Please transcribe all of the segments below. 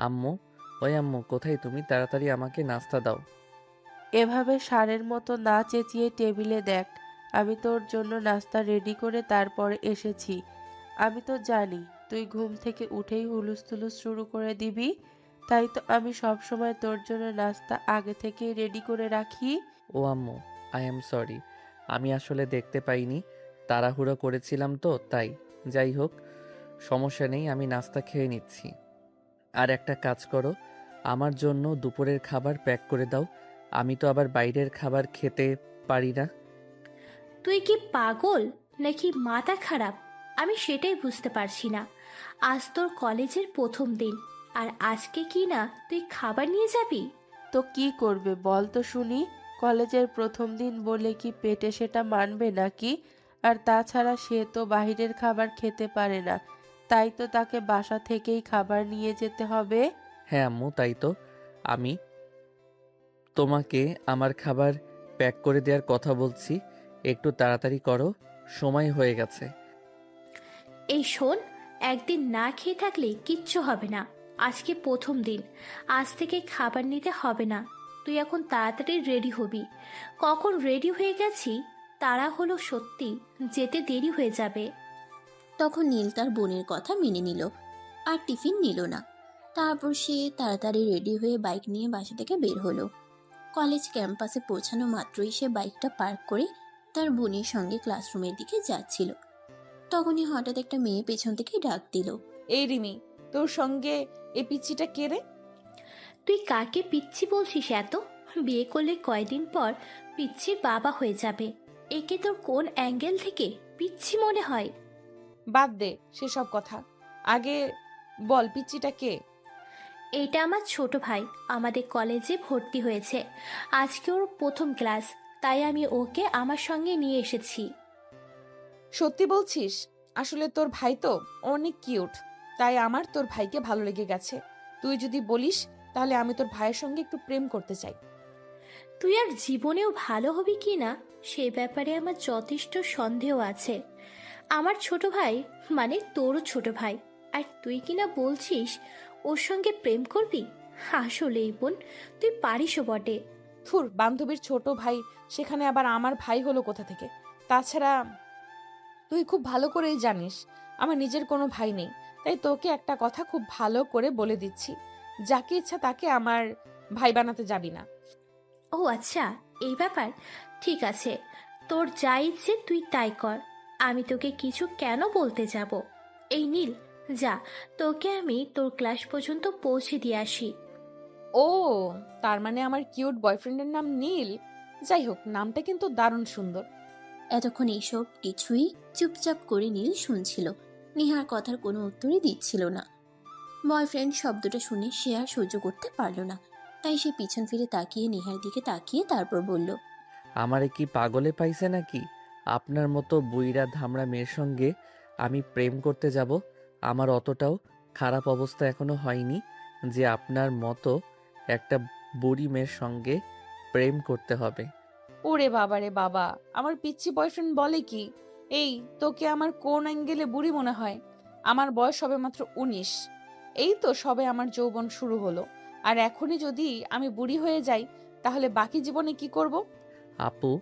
আম্মু, ওই আম্মু কোথায় তুমি? তাড়াতাড়ি আমাকে নাস্তা দাও। এভাবে ষাঁড়ের মতো না চেঁচিয়ে টেবিলে দেখ। আমি তোর জন্য নাস্তা রেডি করে তারপর এসেছি। আমি তো জানি তুই ঘুম থেকে উঠেই হুলুস-থুলুস শুরু করে দিবি। তাই তো আমি সবসময় তোর জন্য নাস্তা আগে থেকেই রেডি করে রাখি। ও আম্মু, আই অ্যাম সরি। আমি আসলে দেখতে পাইনি, তাড়াহুড়ো করেছিলাম তো তাই। যাই হোক, সমস্যা নেই, আমি নাস্তা খেয়ে নিচ্ছি। আর একটা কাজ করো, আমার জন্য দুপুরের খাবার প্যাক করে দাও। আমি তো আবার বাইরের খাবার খেতে পারি না। তুই কি পাগল নাকি মাথা খারাপ? আমি সেটাই বুঝতে পারছি না। আজ তোর কলেজের প্রথম দিন, আর আজকে কি না তুই খাবার নিয়ে যাবি? তো কি করবে বল তো শুনি? কলেজের প্রথম দিন বলে কি পেটে সেটা মানবে নাকি? আর তাছাড়া সে তো বাইরের খাবার খেতে পারে না, তাই তো তাকে বাসা থেকেই খাবার নিয়ে যেতে হবে। হ্যাঁ আম্মু, তাই তো। আমি তোমাকে আমার খাবার প্যাক করে দেওয়ার কথা বলছি। একটু তাড়াতাড়ি করো, সময় হয়ে গেছে। এই শোন, একদিন না খেয়ে থাকলে কিচ্ছু হবে না। আজকে প্রথম দিন, আজ থেকে খাবার নিতে হবে না। তুই এখন তাড়াতাড়ি রেডি হবি। কখন রেডি হয়ে গেছি, তারা হলো সত্যি যেতে দেরি হয়ে যাবে। তখন নীল তার বোনের কথা মেনে নিল আর টিফিন নিল না। তারপর সে তাড়াতাড়ি রেডি হয়ে বাইক নিয়ে বাসা থেকে বের হলো। কলেজ ক্যাম্পাসে পৌঁছানো মাত্রই সে বাইকটা পার্ক করে তার বোনের সঙ্গে ক্লাসরুমের দিকে যাচ্ছিল। তখনই হঠাৎ একটা মেয়ে পেছন থেকে ডাক দিল। এই রিমি, তোর সঙ্গে এই পিচ্চিটা কে রে? তুই কাকে পিচ্ছি বলছিস এত? বিয়ে করলে কয়দিন পর পিচ্ছির বাবা হয়ে যাবে। একে তোর কোন অ্যাঙ্গেল থেকে পিচ্ছি মনে হয়? বাদ দে সেসব কথা। আগে বল, পিচ্চিটা কে? এটা আমার ছোট ভাই, আমাদের কলেজে ভর্তি হয়েছে। আজকে ওর প্রথম ক্লাস, তাই আমি ওকে আমার সঙ্গে নিয়ে এসেছি। সত্যি বলছিস? আসলে তোর ভাই তো অনেক কিউট, তাই আমার তোর ভাইকে ভালো লেগে গেছে। তুই যদি বলিস তাহলে আমি তোর ভাইয়ের সঙ্গে একটু প্রেম করতে চাই। তুই আর জীবনেও ভালো হবি কি না সে ব্যাপারে আমার যথেষ্ট সন্দেহ আছে। আমার ছোট ভাই মানে তোরও ছোট ভাই, আর তুই কিনা বলছিস ওর সঙ্গে প্রেম করবি? আসলেই বোন, তুই পারিসও বটে। থুর, বান্ধবীর ছোট ভাই, সেখানে আবার আমার ভাই হলো কোথা থেকে? তাছাড়া তুই খুব ভালো করেই জানিস আমার নিজের কোনো ভাই নেই। তাই তোকে একটা কথা খুব ভালো করে বলে দিচ্ছি, যাকে ইচ্ছা তাকে আমার ভাই বানাতে যাবি না। ও আচ্ছা, এই ব্যাপার। ঠিক আছে, তোর যা ইচ্ছে তুই তাই কর। আমি তোকে কিছু কেন বলতে যাব? এই নীল, যা, তোকে আমি তোর ক্লাস পর্যন্ত পৌঁছে দিয়ে আসি। ও, তার মানে আমার কিউট বয়ফ্রেন্ডের নাম নীল। যাই হোক, নামটা কিন্তু দারুণ সুন্দর। এতক্ষণ এইসব কিছুই চুপচাপ করে নীল শুনছিল। নেহার কথার কোনো উত্তরই দিচ্ছিল না। বয়ফ্রেন্ড শব্দটা শুনে সে আর সহ্য করতে পারল না। তাই সে পিছন ফিরে তাকিয়ে নেহার দিকে তাকিয়ে তারপর বলল। আমারে কি পাগলে পাইছে নাকি? আপনার মতো বুইড়া ধামড়া মেয়ের সঙ্গে আমি প্রেম করতে যাব? আমার অতটাও খারাপ অবস্থা এখনো হয়নি যে আপনার মতো একটা বুড়ি মেয়ের সঙ্গে প্রেম করতে হবে। ওরে বাবা রে বাবা, আমার পিচ্চি বয়ফ্রেন্ড বলে কি? এই, তোকে আমার কোন অ্যাঙ্গেলে বুড়ি মনে হয়? আমার বয়স সবে মাত্র 19। এই তো সবে আমার যৌবন শুরু হলো, আর এখনই যদি আমি বুড়ি হয়ে যাই তাহলে বাকি জীবনে কি করব? আপু,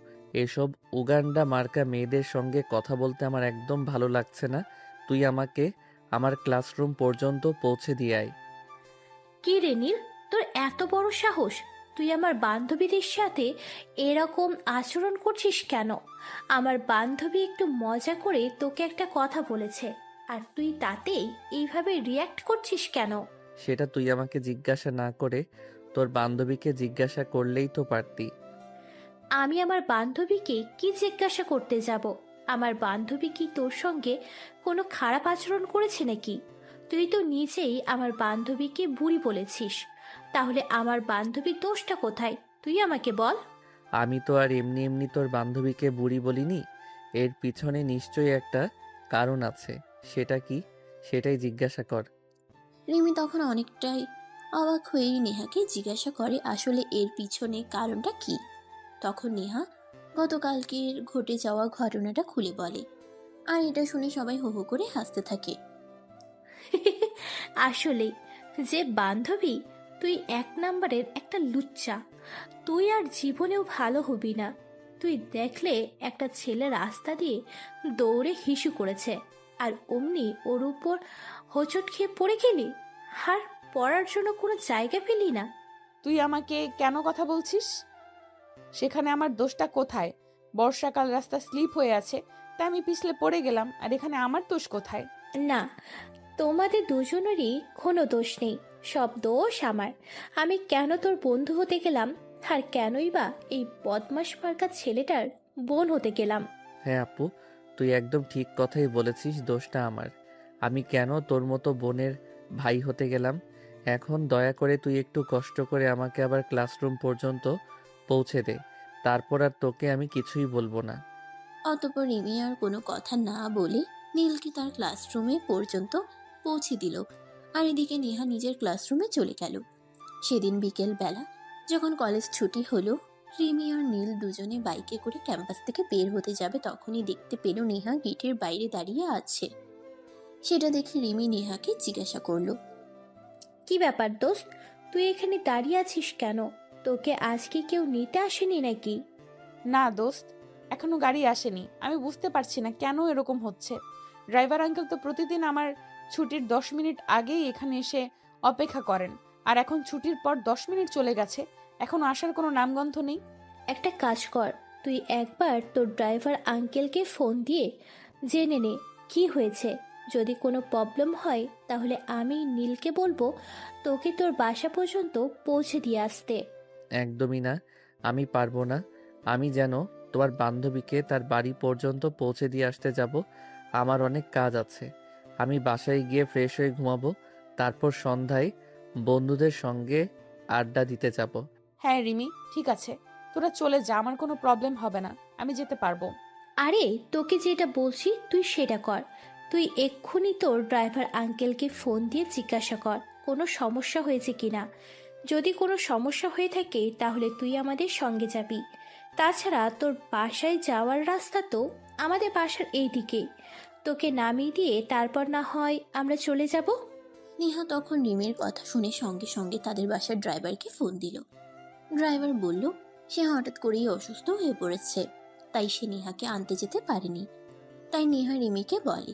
এসব উগান্ডা মার্কা মেয়েদের সঙ্গে কথা বলতে আমার একদম ভালো লাগছে না। তুই আমাকে আমার ক্লাসরুম পর্যন্ত পৌঁছে দিয়ে আয়। কি রে নীল, তোর এত বড় সাহস? তুই আমার বান্ধবীদের সাথে এরকম আচরণ করছিস কেন? আমার বান্ধবী একটু মজা করে তোকে একটা কথা বলেছে, আর তুই তাতেই এইভাবে রিয়্যাক্ট করছিস কেন? সেটা তুই আমাকে জিজ্ঞাসা না করে তোর বান্ধবীকে জিজ্ঞাসা করলেই তো পারতি। আমি আমার বান্ধবীকে কি জিজ্ঞাসা করতে যাব? আমার বান্ধবী কি তোর সঙ্গে কোনো খারাপ আচরণ করেছে নাকি? তুই তো নিজেই আমার বান্ধবীকে বুড়ি বলেছিস। তাহলে আমার বান্ধবীর দোষটা কোথায় তুই আমাকে বল। আমি তো আর এমনি এমনি তোর বান্ধবীকে বুড়ি বলিনি। এর পিছনে নিশ্চয়ই একটা কারণ আছে। সেটা কি? সেটাই জিজ্ঞাসা কর। রিমি তখন অনেকটাই অবাক হয়ে নেহাকে জিজ্ঞাসা করে আসলে এর পিছনে কারণটা কি। তখন নেহা গতকালকের ঘটে যাওয়া ঘটনাটা খুলে বলে। আর এটা শুনে সবাই হো হো করে হাসতে থাকে। আসলেই যে বান্ধবী, তুই এক নাম্বারের একটা লুচ্চা। তুই আর জীবনেও ভালো হবি না। তুই দেখলে একটা ছেলে রাস্তা দিয়ে দৌড়ে হিসু করেছে, আর অমনি ওর উপর হোঁচট খেয়ে পড়ে গেলি, আর পড়ার জন্য কোনো জায়গা পেলি না। তুই আমাকে কেন কথা বলছিস? সেখানে আমার দোষটা কোথায়? বর্ষাকাল, রাস্তা স্লিপ হয়ে আছে, তাই আমি পিছলে পড়ে গেলাম, আর এখানে আমার দোষ কোথায়? না, তোমাদের দুজনেরই কোনো দোষ নেই, সব দোষ আমার। আমি কেন তোর বন্ধু হতে গেলাম, আর কেনই বা এই বদমাস মার্কা ছেলেটার বোন হতে গেলাম? হ্যাঁ আপু, তুই একদম ঠিক কথাই বলেছিস, দোষটা আমার। আমি কেন তোর মতো বোনের ভাই হতে গেলাম? এখন দয়া করে তুই একটু কষ্ট করে আমাকে আবার ক্লাসরুম পর্যন্ত পৌঁছে দে, তারপর আর তোকে আমি কিছুই বলবো না। অতঃপর রিমি আর কোনো কথা না বলে নীলকে তার ক্লাসরুমে পর্যন্ত পৌঁছে দিল। আর এদিকে নেহা নিজের ক্লাসরুমে চলে গেল। সেদিন বিকেল বেলা যখন কলেজ ছুটি হলো, রিমি আর নীল দুজনে বাইকে করে ক্যাম্পাস থেকে বের হতে যাবে, তখনই দেখতে পেল নেহা গেটের বাইরে দাঁড়িয়ে আছে। সেটা দেখে রিমি নেহাকে জিজ্ঞাসা করলো, কি ব্যাপার দোস্ত, তুই এখানে দাঁড়িয়ে আছিস কেন? তোকে আজকে কেউ নিতে আসেনি নাকি? না দোস্ত, এখনো গাড়ি আসেনি। আমি বুঝতে পারছি না কেন এরকম হচ্ছে। ড্রাইভার আঙ্কেল তো প্রতিদিন আমার ছুটির 10 মিনিট আগেই এখানে এসে অপেক্ষা করেন, আর এখন ছুটির পর 10 মিনিট চলে গেছে, এখনো আসার কোনো নামগন্ধ নেই। একটা কাজ কর, তুই একবার তোর ড্রাইভার আঙ্কেলকে ফোন দিয়ে জেনে নে কি হয়েছে। যদি কোনো প্রবলেম হয় তাহলে আমি নীলকে বলবো তোকে তোর বাসা পর্যন্ত পৌঁছে দিয়ে আসতে। একদমই না, আমি পারবো না। আমি যেন তোমার বান্ধবীকে তার বাড়ি পর্যন্ত পৌঁছে দিয়ে আসতে যাব? আমার অনেক কাজ আছে। আমি বাসায় গিয়ে ফ্রেশ হয়ে ঘুমাবো, তারপর সন্ধ্যায় বন্ধুদের সঙ্গে আড্ডা দিতে যাব। হ্যাঁ রিমি, ঠিক আছে, তোরা চলে যা, আমার কোনো প্রবলেম হবে না, আমি যেতে পারবো। আরে তোকে যেটা বলছি তুই সেটা কর। তুই এক্ষুনি তোর ড্রাইভার আঙ্কেলকে ফোন দিয়ে জিজ্ঞাসা কর কোনো সমস্যা হয়েছে কিনা। যদি কোনো সমস্যা হয়ে থাকে তাহলে তুই আমাদের সঙ্গে যাবি। তাছাড়া তোর বাসায় যাওয়ার রাস্তা তো আমাদের বাসার এই দিকেই। তোকে নামিয়ে দিয়ে তারপর না হয় আমরা চলে যাব। নেহা তখন রিমির কথা শুনে সঙ্গে সঙ্গে তাদের বাসার ড্রাইভারকে ফোন দিল। ড্রাইভার বলল সে হঠাৎ করেই অসুস্থ হয়ে পড়েছে, তাই সে নেহাকে আনতে যেতে পারেনি। তাই নেহা রিমিকে বলে,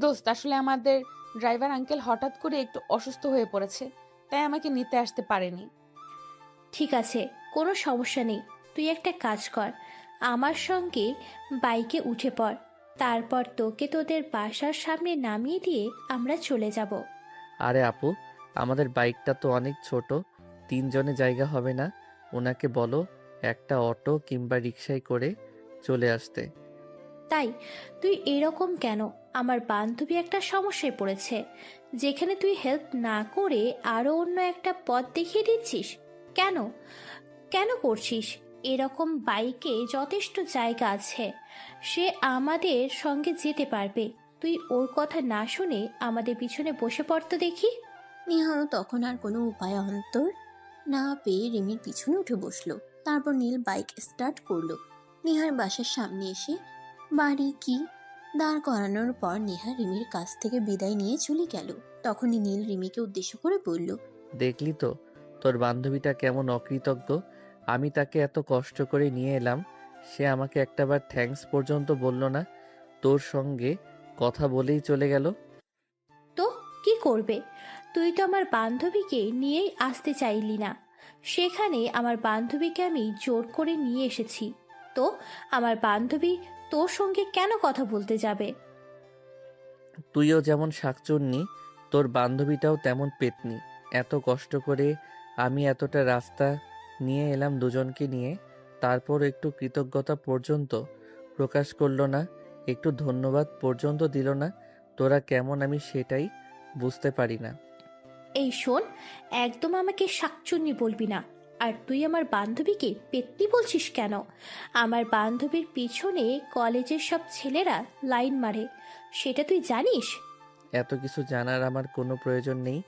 দোস্ত, আসলে আমাদের ড্রাইভার আঙ্কেল হঠাৎ করে একটু অসুস্থ হয়ে পড়েছে, তাই আমাকে নিতে আসতে পারেনি। ঠিক আছে, কোনো সমস্যা নেই। তুই একটা কাজ কর, আমার সঙ্গে বাইকে উঠে পড়। তারপর তোকে তোদের বাসার সামনে নামিয়ে দিয়ে আমরা চলে যাব। আরে আপু, আমাদের বাইকটা তো অনেক ছোট, 3 জনে জায়গা হবে না। ওনাকে বলো একটা অটো কিংবা রিকশায় করে চলে আসতে। তাই তুই এরকম কেন? আমার বান্ধবী একটা সমস্যায় পড়েছে, যেখানে তুই হেল্প না করে আরো অন্য একটা পথ দেখিয়ে দিচ্ছিস। কেন কেন করছিস এরকম? বাইকে যথেষ্ট জায়গা আছে, সে আমাদের সঙ্গে যেতে পারবে। তুই ওর কথা না শুনে আমাদের পিছনে বসে পড়তে দেখি। নেহারও তখন আর কোনো উপায় অন্তর না পেয়ে রিমির পিছনে উঠে বসলো। তারপর নীল বাইক স্টার্ট করলো। নেহার বাসার সামনে এসে বাড়ি কি দাঁড় করানোর পর নেহা রিমির কাছ থেকে বিদায় নিয়ে চলে গেল। তখনই নীল রিমিকে উদ্দেশ্য করে বলল, দেখলি তো তোর বান্ধবীটা কেমন অকৃতজ্ঞ। আমি তাকে এত কষ্ট করে নিয়ে এলাম, সে আমাকে একটাবার থ্যাঙ্কস পর্যন্ত বলল না। তোর সঙ্গে কথা বলেই চলে গেল। তো কি করবে? তুই তো আমার বান্ধবীকে নিয়েই আসতে চাইলি না, সেখানে আমার বান্ধবীকে আমি জোর করে নিয়ে এসেছি। তো আমার বান্ধবী তোর সঙ্গে কেন কথা বলতে যাবে? তুইও যেমন শাকচুন্নি, তোর বান্ধবীটাও তেমন পেতনি। এত কষ্ট করে আমি এতটা রাস্তা নিয়ে এলাম দুজনকে নিয়ে, তারপর একটু কৃতজ্ঞতা পর্যন্ত প্রকাশ করলো না, একটু ধন্যবাদ পর্যন্ত দিল না। তোরা কেমন আমি সেটাই বুঝতে পারি না। এই শোন, একদম আমাকে শাকচুন্নি বলবি না। আর তুই আমার বান্ধবীকে পেত্নী বলছিস কেন? আমার বান্ধবীর পিছনে কলেজের সব ছেলেরা লাইন মারে, সেটা তুই জানিস? এত কিছু জানার আমার কোনো প্রয়োজন নেই।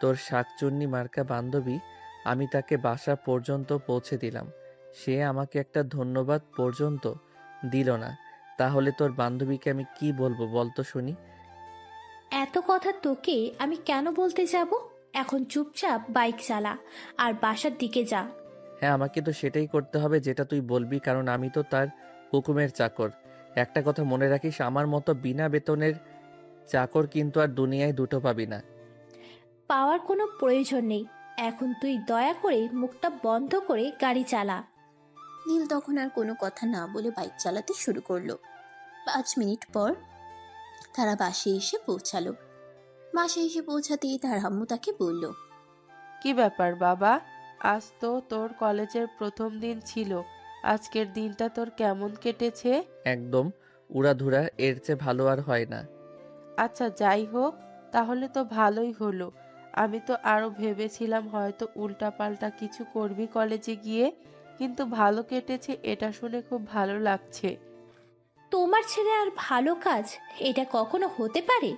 তোর শাকচুন্নি মার্কা বান্ধবী, আমি তাকে বাসা পর্যন্ত পৌঁছে দিলাম, সে আমাকে একটা ধন্যবাদ পর্যন্ত দিল না। তাহলে তোর বান্ধবীকে আমি কি বলবো বলতো শুনি? এত কথা তোকে আমি কেন বলতে যাব? এখন চুপচাপ বাইক চালা আর বাসার দিকে যা। হ্যাঁ, আমাকে তো সেটাই করতে হবে যেটা তুই বলবি, কারণ আমি তো তার হুকুমের চাকর। একটা কথা মনে রাখিস, আমার মতো বিনা বেতনের চাকর কিন্তু আর দুনিয়ায় দুটো পাবি না। পাওয়ার কোনো প্রয়োজন নেই। এখন তুই দয়া করে মুখটা বন্ধ করে গাড়ি চালা। নীল তখন আর কোনো কথা না বলে বাইক চালাতে শুরু করলো। 5 মিনিট পর তারা বাসে এসে পৌঁছালো। বাসে এসে পৌঁছাতেই তার আম্মু তাকে বলল, কি ব্যাপার বাবা? আজ তো তোর কলেজের প্রথম দিন ছিল। আজকের দিনটা তোর কেমন কেটেছে? একদম উড়াধুরা, এর চেয়ে ভালো আর হয় না। আচ্ছা, যাই হোক, তাহলে তো ভালোই হলো। আমি তো আরো ভেবেছিলাম হয়তো উল্টাপাল্টা কিছু করবি কলেজে গিয়ে, কিন্তু ভালো কেটেছে এটা শুনে খুব ভালো লাগছে। তোমার ছেলে আর ভালো কাজ, এটা কখনো হতে পারে?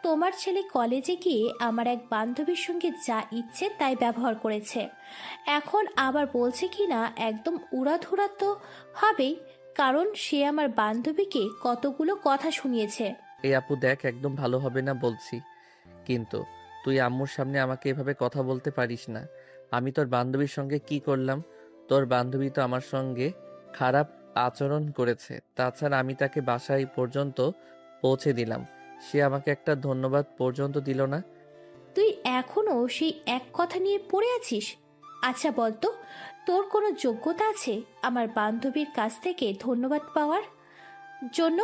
তোমার ছেলে কলেজে গিয়ে আমার এক বান্ধবীর সঙ্গে যা ইচ্ছে তাই ব্যবহার করেছে। এখন আবার বলছে কি না একদম উড়াধুরা তো হবেই, কারণ সে আমার বান্ধবীকে কতগুলো কথা শুনিয়েছে। এই আপু দেখ, একদম ভালো হবে না বলছি, কিন্তু তুই আম্মুর সামনে আমাকে এভাবে কথা বলতে পারিস না। আমি তোর বান্ধবীর সঙ্গে কি করলাম? তোর বান্ধবী তো আমার সঙ্গে খারাপ আচরণ করেছে, তাছাড়া আমি তাকে বাসায় পর্যন্ত পৌঁছে দিলাম, সে আমাকে একটা ধন্যবাদ পর্যন্ত দিল না। তুই এখনো সেই এক কথা নিয়ে পড়ে আছিস? আচ্ছা বলতো, তোর কোনো যোগ্যতা আছে আমার বান্ধবীর কাছ থেকে ধন্যবাদ পাওয়ার জন্য?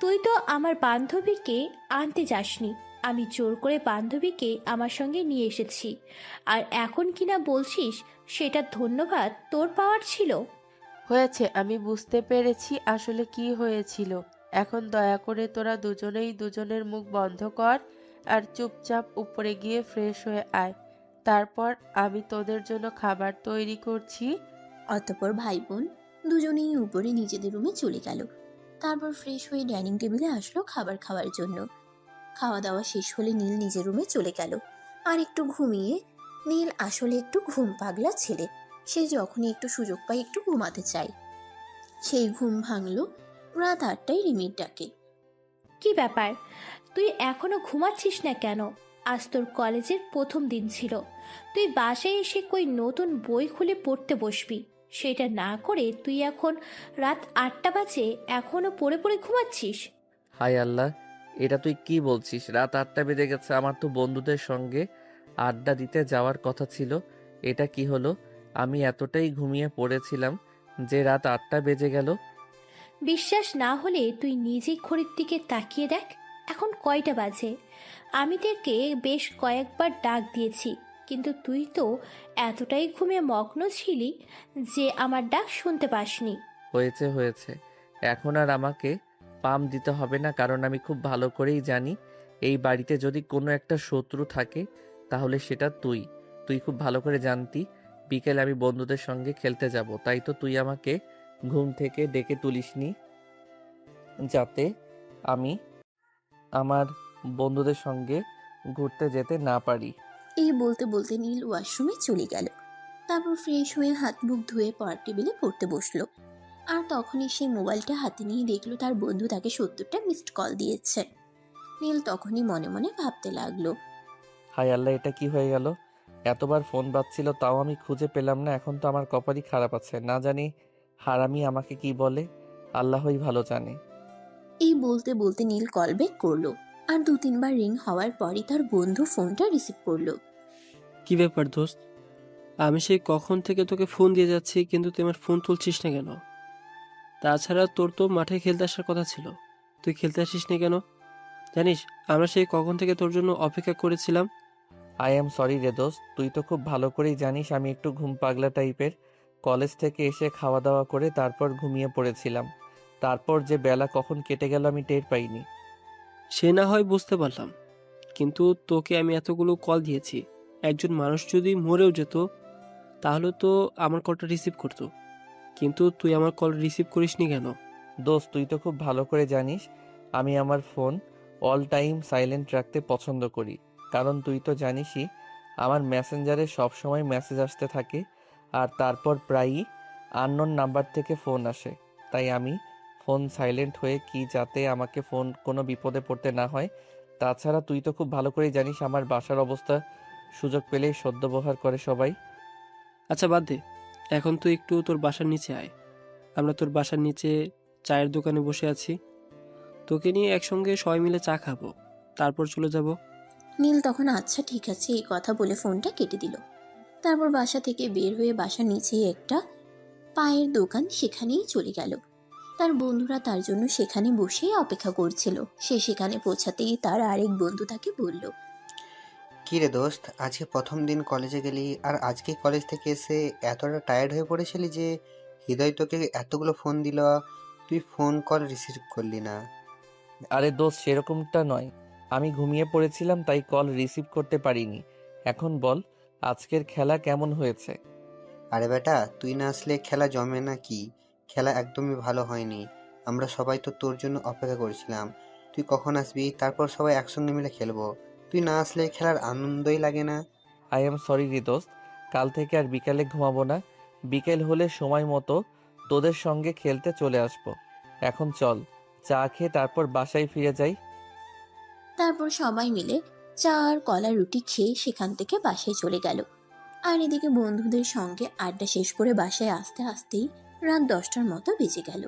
তুই তো আমার বান্ধবীকে আনতে যাসনি, আমি জোর করে বান্ধবীকে আমার সঙ্গে নিয়ে এসেছি, আর এখন কিনা বলছিস সেটা ধন্যবাদ তোর পাওয়ার ছিল? হয়েছে, আমি বুঝতে পেরেছি আসলে কি হয়েছিল। এখন দয়া করে তোরা দুজনেই দুজনের মুখ বন্ধ কর আর চুপচাপ উপরে গিয়ে ফ্রেশ হয়ে আয়। তারপর আমি তোদের জন্য খাবার তৈরি করছি। অতঃপর ভাই বোন দুজনেই উপরে নিজেদের রুমে চলে গেল। তারপর ফ্রেশ হয়ে ডাইনিং টেবিলে আসলো খাবার খাওয়ার জন্য। খাওয়া দাওয়া শেষ হলে নীল নিজের রুমে চলে গেল। আর একটু ঘুমিয়ে, নীল আসলে একটু ঘুম পাগলা ছেলে। সে যখনই একটু সুযোগ পায় একটু ঘুমাতে চায়। সেই ঘুম ভাঙলো রাত 8টায় রিমির ডাকে। কি ব্যাপার, তুই এখনো ঘুমাচ্ছিস না কেন? আজ তোর কলেজের প্রথম দিন ছিল, তুই বাসায় এসে কই নতুন বই খুলে পড়তে বসবি, সেটা না করে তুই এখন রাত 8টা বাজে এখনো পড়ে পড়ে ঘুমাচ্ছিস? হায় আল্লাহ, এটা তুই কি বলছিস? রাত 8টা বেজে গেছে, আমার তো বন্ধুদের সঙ্গে আড্ডা দিতে যাওয়ার কথা ছিল। এটা কি হলো? আমি এতটাই ঘুমিয়ে পড়েছিলাম যে রাত 8টা বেজে গেল। বিশ্বাস না হলে তুই নিজেই ঘড়ির দিকে তাকিয়ে দেখ, এখন কয়টা বাজে। আমি তোকে বেশ কয়েকবার ডাক দিয়েছি, কিন্তু তুই তো এতটাই ঘুমে মগ্ন ছিলি যে আমার ডাক শুনতে পাসনি। হয়েছে হয়েছে, এখন আর আমাকে পাম দিতে হবে না, কারণ আমি খুব ভালো করেই জানি এই বাড়িতে যদি কোনো একটা শত্রু থাকে তাহলে সেটা তুই। তুই খুব ভালো করে জানতি বিকেলে আমি বন্ধুদের সঙ্গে খেলতে যাব, তাই তো তুই আমাকে ঘুম থেকে ডেকে তুলিসনি যাতে আমি আমার বন্ধুদের সঙ্গে ঘুরতে যেতে না পারি। এই বলতে বলতে নীল ওয়াশরুমে চলে গেল। তারপর ফ্রেশ হয়ে হাত মুখ ধুয়ে পড়ার টেবিলে পড়তে বসলো। আর তখনই সেই মোবাইলটা হাতে নিয়ে দেখলো তার বন্ধু তাকে 70টা মিসড কল দিয়েছে। নীল তখনই মনে মনে ভাবতে লাগলো, হায় আল্লাহ, এটা কি হয়ে গেল? এতবার ফোন বাজছিল তাও আমি খুঁজে পেলাম না, এখন তো আমার কপালই খারাপ আছে, না জানি হারামি আমাকে কি বলে, আল্লাহই ভালো জানে। এই বলতে বলতে নীল কল ব্যাক করলো। আর 2-3বার রিং হওয়ার পরই তার বন্ধু ফোনটা রিসিভ করলো। কি ব্যাপার দোস্ত? আমি সেই কখন থেকে তোকে ফোন দিয়ে যাচ্ছি, কিন্তু তুই আমার ফোন তুলছিস না কেন? তাছাড়া তোর তো মাঠে খেলতে আসার কথা ছিল, তুই খেলতে আসিস না কেন? জানিস আমরা সেই কখন থেকে তোর জন্য অপেক্ষা করেছিলাম। আই এম সরি রে দোস্ত, তুই তো খুব ভালো করেই জানিস আমি একটু ঘুম পাগলা টাইপের। কলেজ থেকে এসে খাওয়া দাওয়া করে তারপর ঘুমিয়ে পড়েছিলাম, তারপর যে বেলা কখন কেটে গেল আমি টের পাইনি। সে না হয় বুঝতে পারলাম, কিন্তু তোকে আমি এতগুলো কল দিয়েছি, একজন মানুষ যদি মরেও যেত তাহলে তো আমার কলটা রিসিভ করতো, কিন্তু তুই আমার কল রিসিভ করিসনি কেন? দোস্ত তুই তো খুব ভালো করে জানিস আমি আমার ফোন অল টাইম সাইলেন্ট রাখতে পছন্দ করি, কারণ তুই তো জানিসই আমার মেসেঞ্জারে সবসময় মেসেজ আসতে থাকে, আর তারপর প্রায়ই আননোন নাম্বার থেকে ফোন আসে, তাই আমি ফোন সাইলেন্ট হয়ে কি যাতে আমাকে ফোন কোনো বিপদে পড়তে না হয় তাছাড়া তুই তো খুব ভালো করেই জানিস আমার বাসার অবস্থা, সুযোগ পেলেই সদ্ব্যবহার করে সবাই। আচ্ছা বাদ দে, এখন তুই একটু তোর বাসার নিচে আয়। আমরা তোর বাসার নিচে চায়ের দোকানে বসে আছি, তোকে নিয়ে একসঙ্গে সবাই মিলে চা খাবো, তারপর চলে যাব। নীল তখন আচ্ছা ঠিক আছে এই কথা বলে ফোনটা কেটে দিল। তারপর বাসা থেকে বের হয়ে বাসার নিচেই একটা পায়ের দোকান, সেখানেই চলে গেল। তার বন্ধুরা তার জন্য সেখানে বসেই অপেক্ষা করছিল। সে সেখানে পৌঁছাতেই তার আরেক বন্ধু তাকে বলল, কি রে দোস্ত, আজকে প্রথম দিন কলেজে গেলি আর আজকে কলেজ থেকে এসে এতটা টায়ার্ড হয়ে পড়েছিলি যে হৃদয় তোকে এতগুলো ফোন দিল, তুই ফোন কল রিসিভ করলি না? আরে দোস্ত, সেরকমটা নয়, আমি ঘুমিয়ে পড়েছিলাম তাই কল রিসিভ করতে পারিনি। এখন বল, আজকের খেলা কেমন হয়েছে? আরে বেটা, তুই না আসলে খেলা জমে না কি? খেলা একদমই ভালো হয়নি। আমরা সবাই তো তোর জন্য অপেক্ষা করছিলাম, তুই কখন আসবি, তারপর সবাই একসঙ্গে মিলে খেলবো। তুই না আসলে খেলার আনন্দই লাগে না। আই এম সরি রে দোস্ত, কাল থেকে আর বিকালে ঘুমাবো না। বিকেল হলে সময় মতো তোদের সঙ্গে খেলতে চলে আসবো। এখন চল, চা খেয়ে তারপর বাসায় ফিরে যাই। তারপর সবাই মিলে চা আর কলা রুটি খেয়ে সেখান থেকে বাসায় চলে গেল। আর এদিকে বন্ধুদের সঙ্গে আড্ডা শেষ করে বাসায় আসতে আসতেই রাত 10টার মতো বেজে গেল।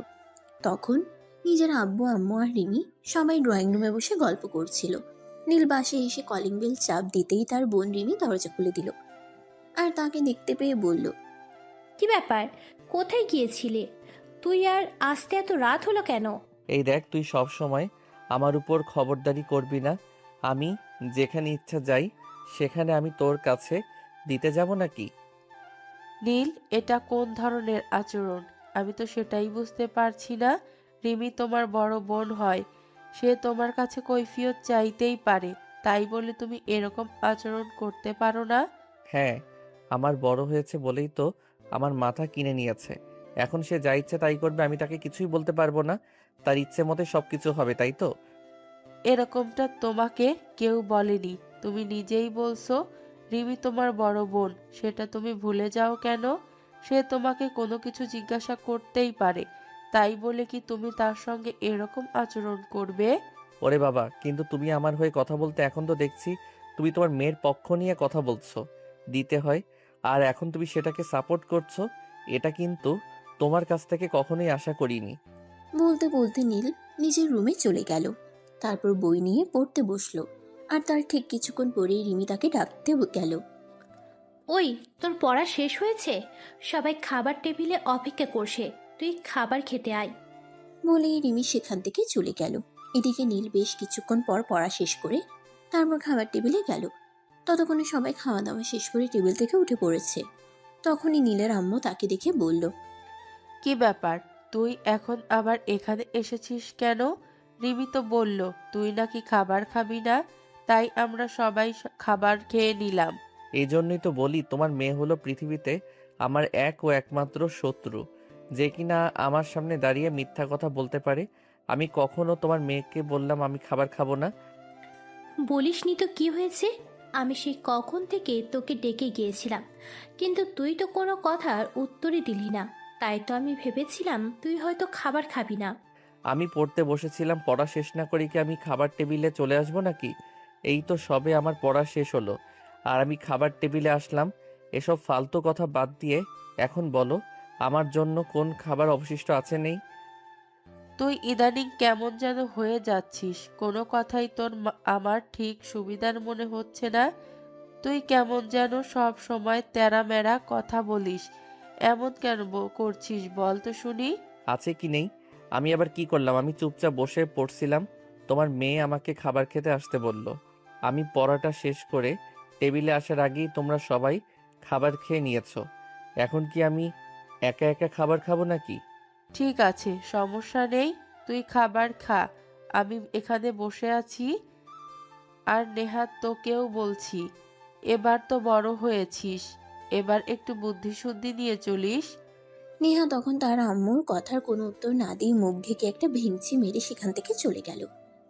তখন নিজের আব্বু আম্মু আর রিমি সবাই ড্রয়িং রুমে বসে গল্প করছিল। নীল বাসে এসে কলিং বেল চাপ দিতেই তার বোন রিমি দরজা খুলে দিল আর তাকে দেখতে পেয়ে বলল, কি ব্যাপার, কোথায় গিয়েছিলে? তুই আর আসতে এত রাত হলো কেন? এই দেখ, তুই সব সময় আমার উপর খবরদারি করবি না। আমি যেখানে ইচ্ছা যাই সেখানে আমি তোর কাছে দিতে যাব নাকি? নীল, এটা কোন ধরনের আচরণ? আমি তো সেটাই বুঝতে পারছি না। রিমি তোমার বড় বোন হয়, সে তোমার কাছে কৈফিয়ত চাইতেই পারে, তাই বলে তুমি এরকম আচরণ করতে পারো না? হ্যাঁ, আমার বড় হয়েছে বলেই তো আমার মাথা কিনে নিয়েছে। এখন সে যা ইচ্ছে তাই করবে, আমি তাকে কিছুই বলতে পারবো না। তার ইচ্ছে মতে সবকিছু হবে, তাই তো? এরকমটা তোমাকে কেউ বলেনি, তুমি নিজেই বলছো। রিমি তোমার বড় বোন, সেটা তুমি ভুলে যাও কেন? সে তোমাকে কোনো কিছু জিজ্ঞাসা করতেই পারে, তাই বলে কি তুমি তার সঙ্গে এরকম আচরণ করবে? ওরে বাবা, কিন্তু তুমি আমার হয়ে কথা বলতে এখন তো দেখছি তুমি তোমার মেয়ের পক্ষ নিয়ে কথা বলছো। দিতে হয়, আর এখন তুমি সেটাকে সাপোর্ট করছো। এটা কিন্তু তোমার কাছ থেকে কখনোই আশা করিনি। বলতে বলতে নীল নিজের রুমে চলে গেল। তারপর বই নিয়ে পড়তে বসলো। আর তার ঠিক কিছুক্ষণ পরেই রিমি তাকে ডাকতে গেল। ওই, তোর পড়া শেষ হয়েছে? সবাই খাবার টেবিলে অপেক্ষা করছে, তুই খাবার খেতে আয়। বলেই রিমি সেখান থেকে চলে গেল। এদিকে নীল বেশ কিছুক্ষণ পর পড়া শেষ করে তারপর খাবার টেবিলে গেল। ততক্ষণে সবাই খাওয়া দাওয়া শেষ করে টেবিল থেকে উঠে পড়েছে। তখনই নীলের আম্মু তাকে দেখে বলল, কি ব্যাপার, তুই এখন আবার এখানে এসেছিস কেন? রিমি তো বলল তুই নাকি খাবার খাবি না, তাই আমরা সবাই খাবার খেয়ে নিলাম। এই জন্যই তো বলি তোমার মেয়ে হলো পৃথিবীতে আমার এক ও একমাত্র শত্রু, যে কিনা আমার সামনে দাঁড়িয়ে মিথ্যা কথা বলতে পারে। আমি কখনো তোমার মেয়েকে বললাম আমি খাবার খাবো না? বলিসনি তো কি হয়েছে? আমি সেই কখন থেকে তোকে ডেকে গিয়েছিলাম, কিন্তু তুই তো কোনো কথার উত্তরই দিলি না। তাই তো আমি ভেবেছিলাম তুই হয়তো খাবার খাবি না। আমি পড়তে বসেছিলাম, পড়া শেষ না করে কি আমি খাবার টেবিলে চলে আসবো নাকি? এই তো সবে আমার পড়া শেষ হলো আর আমি খাবার টেবিলে আসলাম। এসব ফালতু কথা বাদ দিয়ে এখন বলো, আমার জন্য কোন খাবার অবশিষ্ট আছে নেই? তুই ইদানিং কেমন যেন হয়ে যাচ্ছিস, কোনো কথাই তোর আমার ঠিক সুবিধার মনে হচ্ছে না। তুই কেমন যেন সব সময় তেরা মেরা কথা বলিস, এমন কেন করছিস বল তো শুনি? আছে কি নেই? আমি আবার কি করলাম? আমি চুপচাপ বসে পড়ছিলাম, তোমার মেয়ে আমাকে খাবার খেতে আসতে বলল। আমি পড়াটা শেষ করে টেবিলে আসার আগেই তোমরা সবাই খাবার খেয়ে নিয়েছো। এখন কি আমি একা একা খাবার খাবো নাকি? ঠিক আছে, সমস্যা নেই, তুই খাবার খা। আমি এখানে বসে আছি। আর নেহাত তোকেও বলছি, এবার তো বড় হয়েছিস, এবার একটু বুদ্ধি শুদ্ধি নিয়ে চলিস। নেহা তখন তার আম্মুর কথার কোনো উত্তর না দিয়ে মুখ ঢেকে একটা ভেঙচি মেরে সেখান থেকে চলে গেল।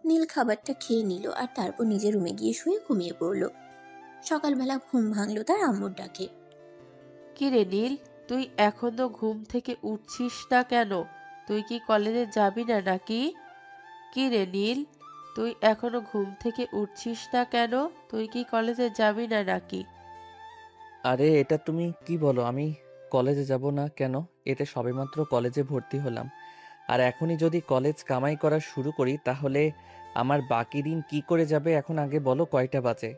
নীল খাবারটা খেয়ে নিল আর তারপর নিজের রুমে গিয়ে শুয়ে ঘুমিয়ে পড়ল। সকালবেলা ঘুম ভাঙলো তার আম্মুর ডাকে। কি রে নীল, তুই এখনো ঘুম থেকে উঠছিস না কেন? তুই কি কলেজে যাবি না নাকি? কি রে নীল? তুই এখনো ঘুম থেকে উঠছিস না কেন? তুই কি কলেজে যাবি না নাকি? আরে এটা তুমি কি বলো? আমি কলেজে যাব না কেন? এতে সবেমাত্র কলেজে ভর্তি হলাম। আর এখনই যদি কলেজ কামাই করা শুরু করি তাহলে আমার বাকি দিন কি করে যাবে? এখন আগে বলো কয়টা বাজে?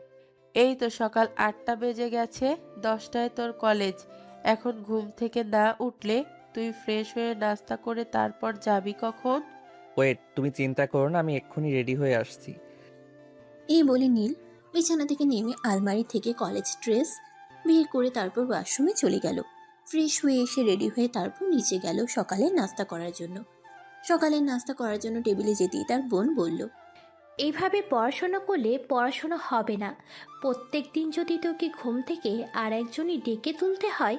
এই তো সকাল ৮টা বেজে গেছে, ১০টায় তোর কলেজ। এখন ঘুম থেকে না উঠলে তুই ফ্রেশ হয়ে নাস্তা করে তারপর যাবি কখন? ওয়েট, তুমি চিন্তা করো না, আমি এক্ষুনি রেডি হয়ে আসছি। এই বলে নীল বিছানা থেকে নেমে আলমারি থেকে কলেজ ড্রেস বের করে তারপর ওয়াশরুমে চলে গেল। ফ্রেশ হয়ে এসে রেডি হয়ে তারপর নিচে গেল সকালের নাস্তা করার জন্য। সকালের নাস্তা করার জন্য টেবিলে যেতেই তার বোন বলল, এইভাবে পড়াশোনা করলে পড়াশোনা হবে না। প্রত্যেক দিন যদি তোকে ঘুম থেকে আর একজনই ডেকে তুলতে হয়,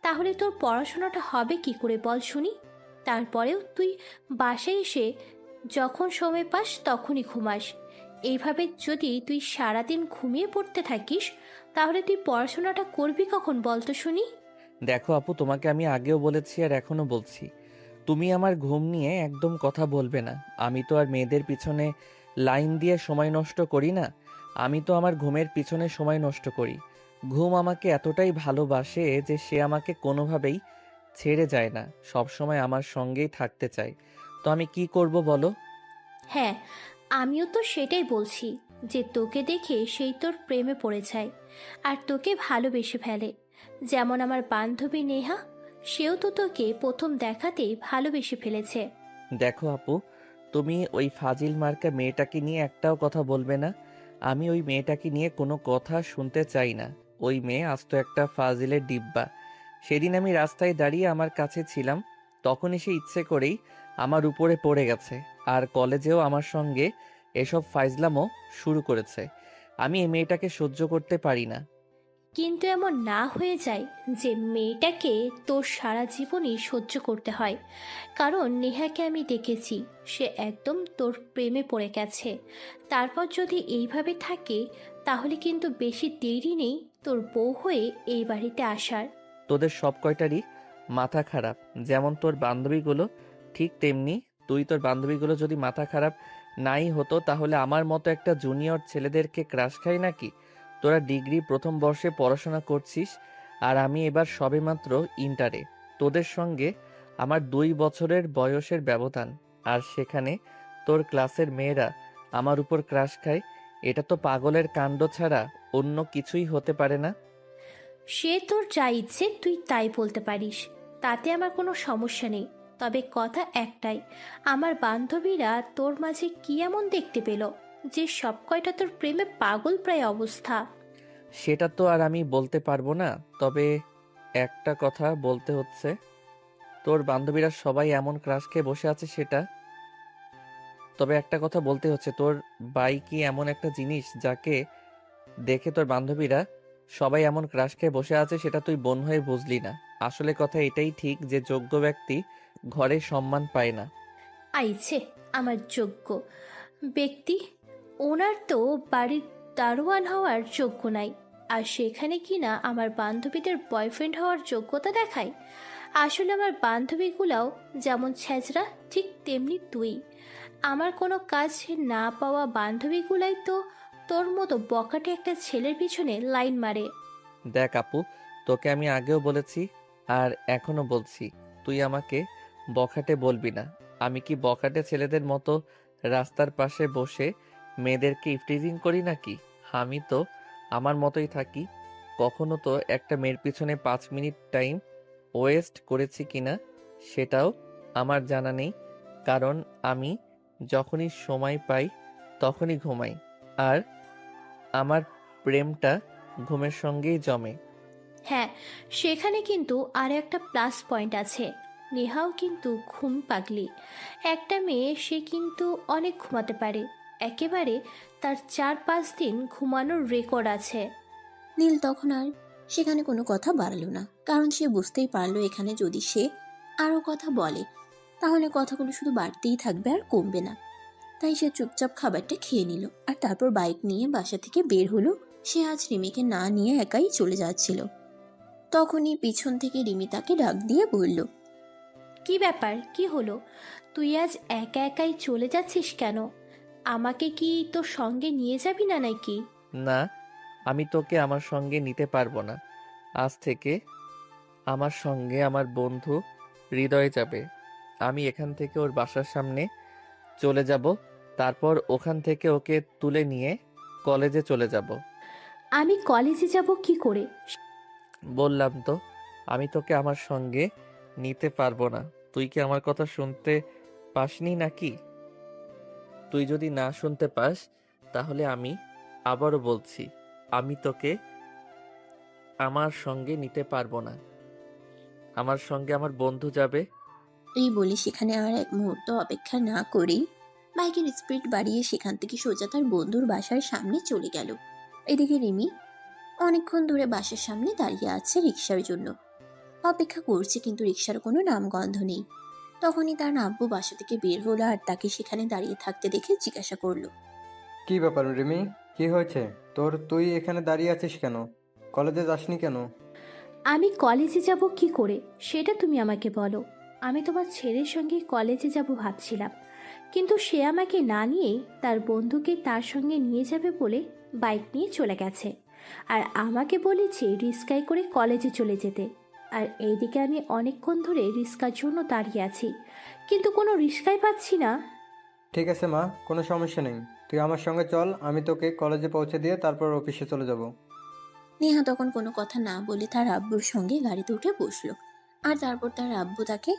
তাহলে তোর পড়াশোনাটা হবে কি করে বল শুনি? তারপরেও তুই বাসায় এসে যখন সময় পাস তখনই ঘুমাস। এইভাবে যদি তুই সারাদিন ঘুমিয়ে পড়তে থাকিস, তাহলে তুই পড়াশোনাটা করবি কখন বল তো শুনি? দেখো আপু, তোমাকে আমি আগেও বলেছি আর এখনো বলছি, তুমি আমার ঘুম নিয়ে একদম কথা বলবে না। আমি তো আর মেয়েদের পিছনে লাইন দিয়ে সময় নষ্ট করি না। আমি তো আমার ঘুমের পিছনে সময় নষ্ট করি। ঘুম আমাকে এতটাই ভালোবাসে যে সে আমাকে কোনোভাবেই ছেড়ে যায় না, সব সময় আমার সঙ্গেই থাকতে চায়। তো আমি কি করব বলো? হ্যাঁ, আমিও তো সেটাই বলছি, যে তোকে দেখে সেই তোর প্রেমে পড়ে যায় আর তোকে ভালোবেসে ফেলে। যেমন আমার বান্ধবী নেহা, সেও তো তোকে প্রথম দেখাতেই ভালোবেসে ফেলেছে। দেখো আপু, তুমি ওই ফাজিল মার্কা মেয়েটাকে নিয়ে একটাও কথা বলবে না। আমি ওই মেয়েটাকে নিয়ে কোনো কথা শুনতে চাই না। ওই মেয়ে আস্ত একটা ফাজিলের ডিব্বা। সেদিন আমি রাস্তায় দাঁড়িয়ে আমার কাছে ছিলাম, তখনই সে ইচ্ছে করেই আমার উপরে পড়ে গেছে। আর কলেজেও আমার সঙ্গে এসব ফাইজলামও শুরু করেছে। আমি এই মেয়েটাকে সহ্য করতে পারি না। কিন্তু এমন না হয়ে যায় যে মেয়েটাকে তোর সারা জীবনই সহ্য করতে হয়। কারণ নেহাকে আমি দেখেছি, সে একদম তোর প্রেমে পড়ে গেছে। তারপর যদি এইভাবে থাকে, তাহলে কিন্তু বেশি দেরি নেই তোর বউ হয়ে এই বাড়িতে আসার। তোদের সব কয়টারই মাথা খারাপ। যেমন তোর বান্ধবীগুলো, ঠিক তেমনি তুই। তোর বান্ধবীগুলো যদি মাথা খারাপ নাই হতো তাহলে আমার মতো একটা জুনিয়র ছেলেদেরকে ক্রাশ খাই নাকি? তোরা ডিগ্রি প্রথম বর্ষে পড়াশোনা করছিস আর আমি এবার সবেমাত্র ইন্টারে। তোদের সঙ্গে আমার 2 বছরের বয়সের ব্যবধান, আর সেখানে তোর ক্লাসের মেয়েরা আমার উপর ক্রাশ খায়। এটা তো পাগলের কাণ্ড ছাড়া অন্য কিছুই হতে পারে না। সে তোর যা ইচ্ছে তুই তাই বলতে পারিস, তাতে আমার কোনো সমস্যা নেই। তবে কথা একটাই, আমার বান্ধবীরা তোর মাঝে কি এমন দেখতে পেল যে সব কয়টা তোর প্রেমে পাগল প্রায় অবস্থা? সেটা তো আর আমি বলতে পারবো না, তবে একটা কথা বলতে হচ্ছে, তোর বান্ধবীরা সবাই এমন ক্রাশ খেয়ে বসে আছে সেটা। তবে একটা কথা বলতে হচ্ছে, তোর বাই কি এমন একটা জিনিস যাকে দেখে তোর বান্ধবীরা সবাই এমন ক্রাশ খেয়ে বসে আছে সেটা তুই বোন হয়ে বুঝলি না। আসলে কথা এটাই ঠিক যে যোগ্য ব্যক্তি ঘরে সম্মান পায় না। আইছে আমার যোগ্য ব্যক্তি, ওনার তো বাড়ির দারোয়ান হওয়ার যোগ্য নাই, আর সেখানে কিনা আমার বান্ধবীদের বয়ফ্রেন্ড হওয়ার যোগ্যতা দেখায়। আসলে আমার বান্ধবীগুলাও যেমন ছেঁচড়া, ঠিক তেমনি তুই। আমার কোনো কাজ না পাওয়া বান্ধবীগুলাই তো তোর মতো বকাটে একটা ছেলের পিছনে লাইন মারে। দেখ আপু, তোকে আমি আগেও বলেছি আর এখনো বলছি, তুই আমাকে বখাটে বলবি না। আমি কি বখাটে ছেলেদের মতো রাস্তার পাশে বসে মেয়েদেরকে ইফটিজিং করি নাকি? আমি তো আমার মতোই থাকি। কখনো তো একটা মেয়ের পিছনে 5 মিনিট টাইম ওয়েস্ট করেছি কিনা সেটাও আমার জানা নেই। কারণ আমি যখনই সময় পাই তখনই ঘুমাই, আর আমার প্রেমটা ঘুমের সঙ্গেই জমে। হ্যাঁ, সেখানে কিন্তু আর একটা প্লাস পয়েন্ট আছে। নেহাও কিন্তু ঘুম পাগলি একটা মেয়ে, সে কিন্তু অনেক ঘুমাতে পারে। একেবারে তার 4-5 দিন ঘুমানোর রেকর্ড আছে। নীল তখন আর সেখানে কোনো কথা বাড়ালো না, কারণ সে বুঝতেই পারলো এখানে যদি সে আরও কথা বলে তাহলে কথাগুলো শুধু বাড়তেই থাকবে আর কমবে না। তাই সে চুপচাপ খাবারটা খেয়ে নিল আর তারপর বাইক নিয়ে বাসা থেকে বের হলো। সে আজ রিমিকে না নিয়ে একাই চলে যাচ্ছিল। তখনই পিছন থেকে রিমি তাকে ডাক দিয়ে বলল, কি ব্যাপার, কি হলো? তুই আজ একা একাই চলে যাচ্ছিস কেন? আমাকে কি তোর সঙ্গে নিয়ে যাবি না নাকি? না, আমি তোকে আমার সঙ্গে নিতে পারবো না। আজ থেকে আমার সঙ্গে আমার বন্ধু হৃদয় যাবে। আমি এখান থেকে ওর বাসার সামনে চলে যাব, তারপর ওখান থেকে ওকে তুলে নিয়ে কলেজে চলে যাব। আমি কলেজে যাব কি করে? বললাম তো, আমি তোকে আমার সঙ্গে নিতে পারবো না। তুই কি আমার কথা শুনতে পাসনি নাকি? তুই যদি না শুনতে পাস তাহলে আমি আবারও বলছি, আমি তোকে আমার সঙ্গে নিতে পারবো না। আমার সঙ্গে আমার বন্ধু যাবে। এই বলে সেখানে আর এক মুহূর্ত অপেক্ষা না করেই বাইকের স্পিড বাড়িয়ে সেখান থেকে সোজা তার বন্ধুর বাসার সামনে চলে গেল। এদিকে রিমি অনেকক্ষণ ধরে বাসার সামনে দাঁড়িয়ে আছে রিক্সার জন্য। অপেক্ষা করছে কিন্তু রিক্সার কোনো নামগন্ধ নেই। তখনই তার আব্বু বাসা থেকে বের হলো আর তাকে সেখানে দাঁড়িয়ে থাকতে দেখে জিজ্ঞাসা করলো। কি ব্যাপার রিমি, কি হয়েছে তোর? তুই এখানে দাঁড়িয়ে আছিস কেন? কলেজে যাসনি কেন? আমি কলেজে যাব কি করে সেটা তুমি আমাকে বলো। আমি তোমার ছেলের সঙ্গে কলেজে যাব ভাবছিলাম, কিন্তু সে আমাকে না নিয়ে তার বন্ধুকে তার সঙ্গে নিয়ে যাবে বলে বাইক নিয়ে চলে গেছে, আর আমাকে বলেছে রিস্কায় করে কলেজে চলে যেতে। আর এইদিকে আমি অনেকক্ষণ ধরে রিস্কার জন্য দাঁড়িয়ে আছি, কিন্তু কোনো রিস্কাই পাচ্ছি না। ঠিক আছে মা, কোনো সমস্যা নেই, তুই আমার সঙ্গে চল, আমি তোকে কলেজে পৌঁছে দিয়ে তারপর অফিসে চলে যাব। নেহা তখন কোনো কথা না বলে তার আব্বুর সঙ্গে গাড়িতে উঠে বসলো। আর তারপর তার আব্বু তাকে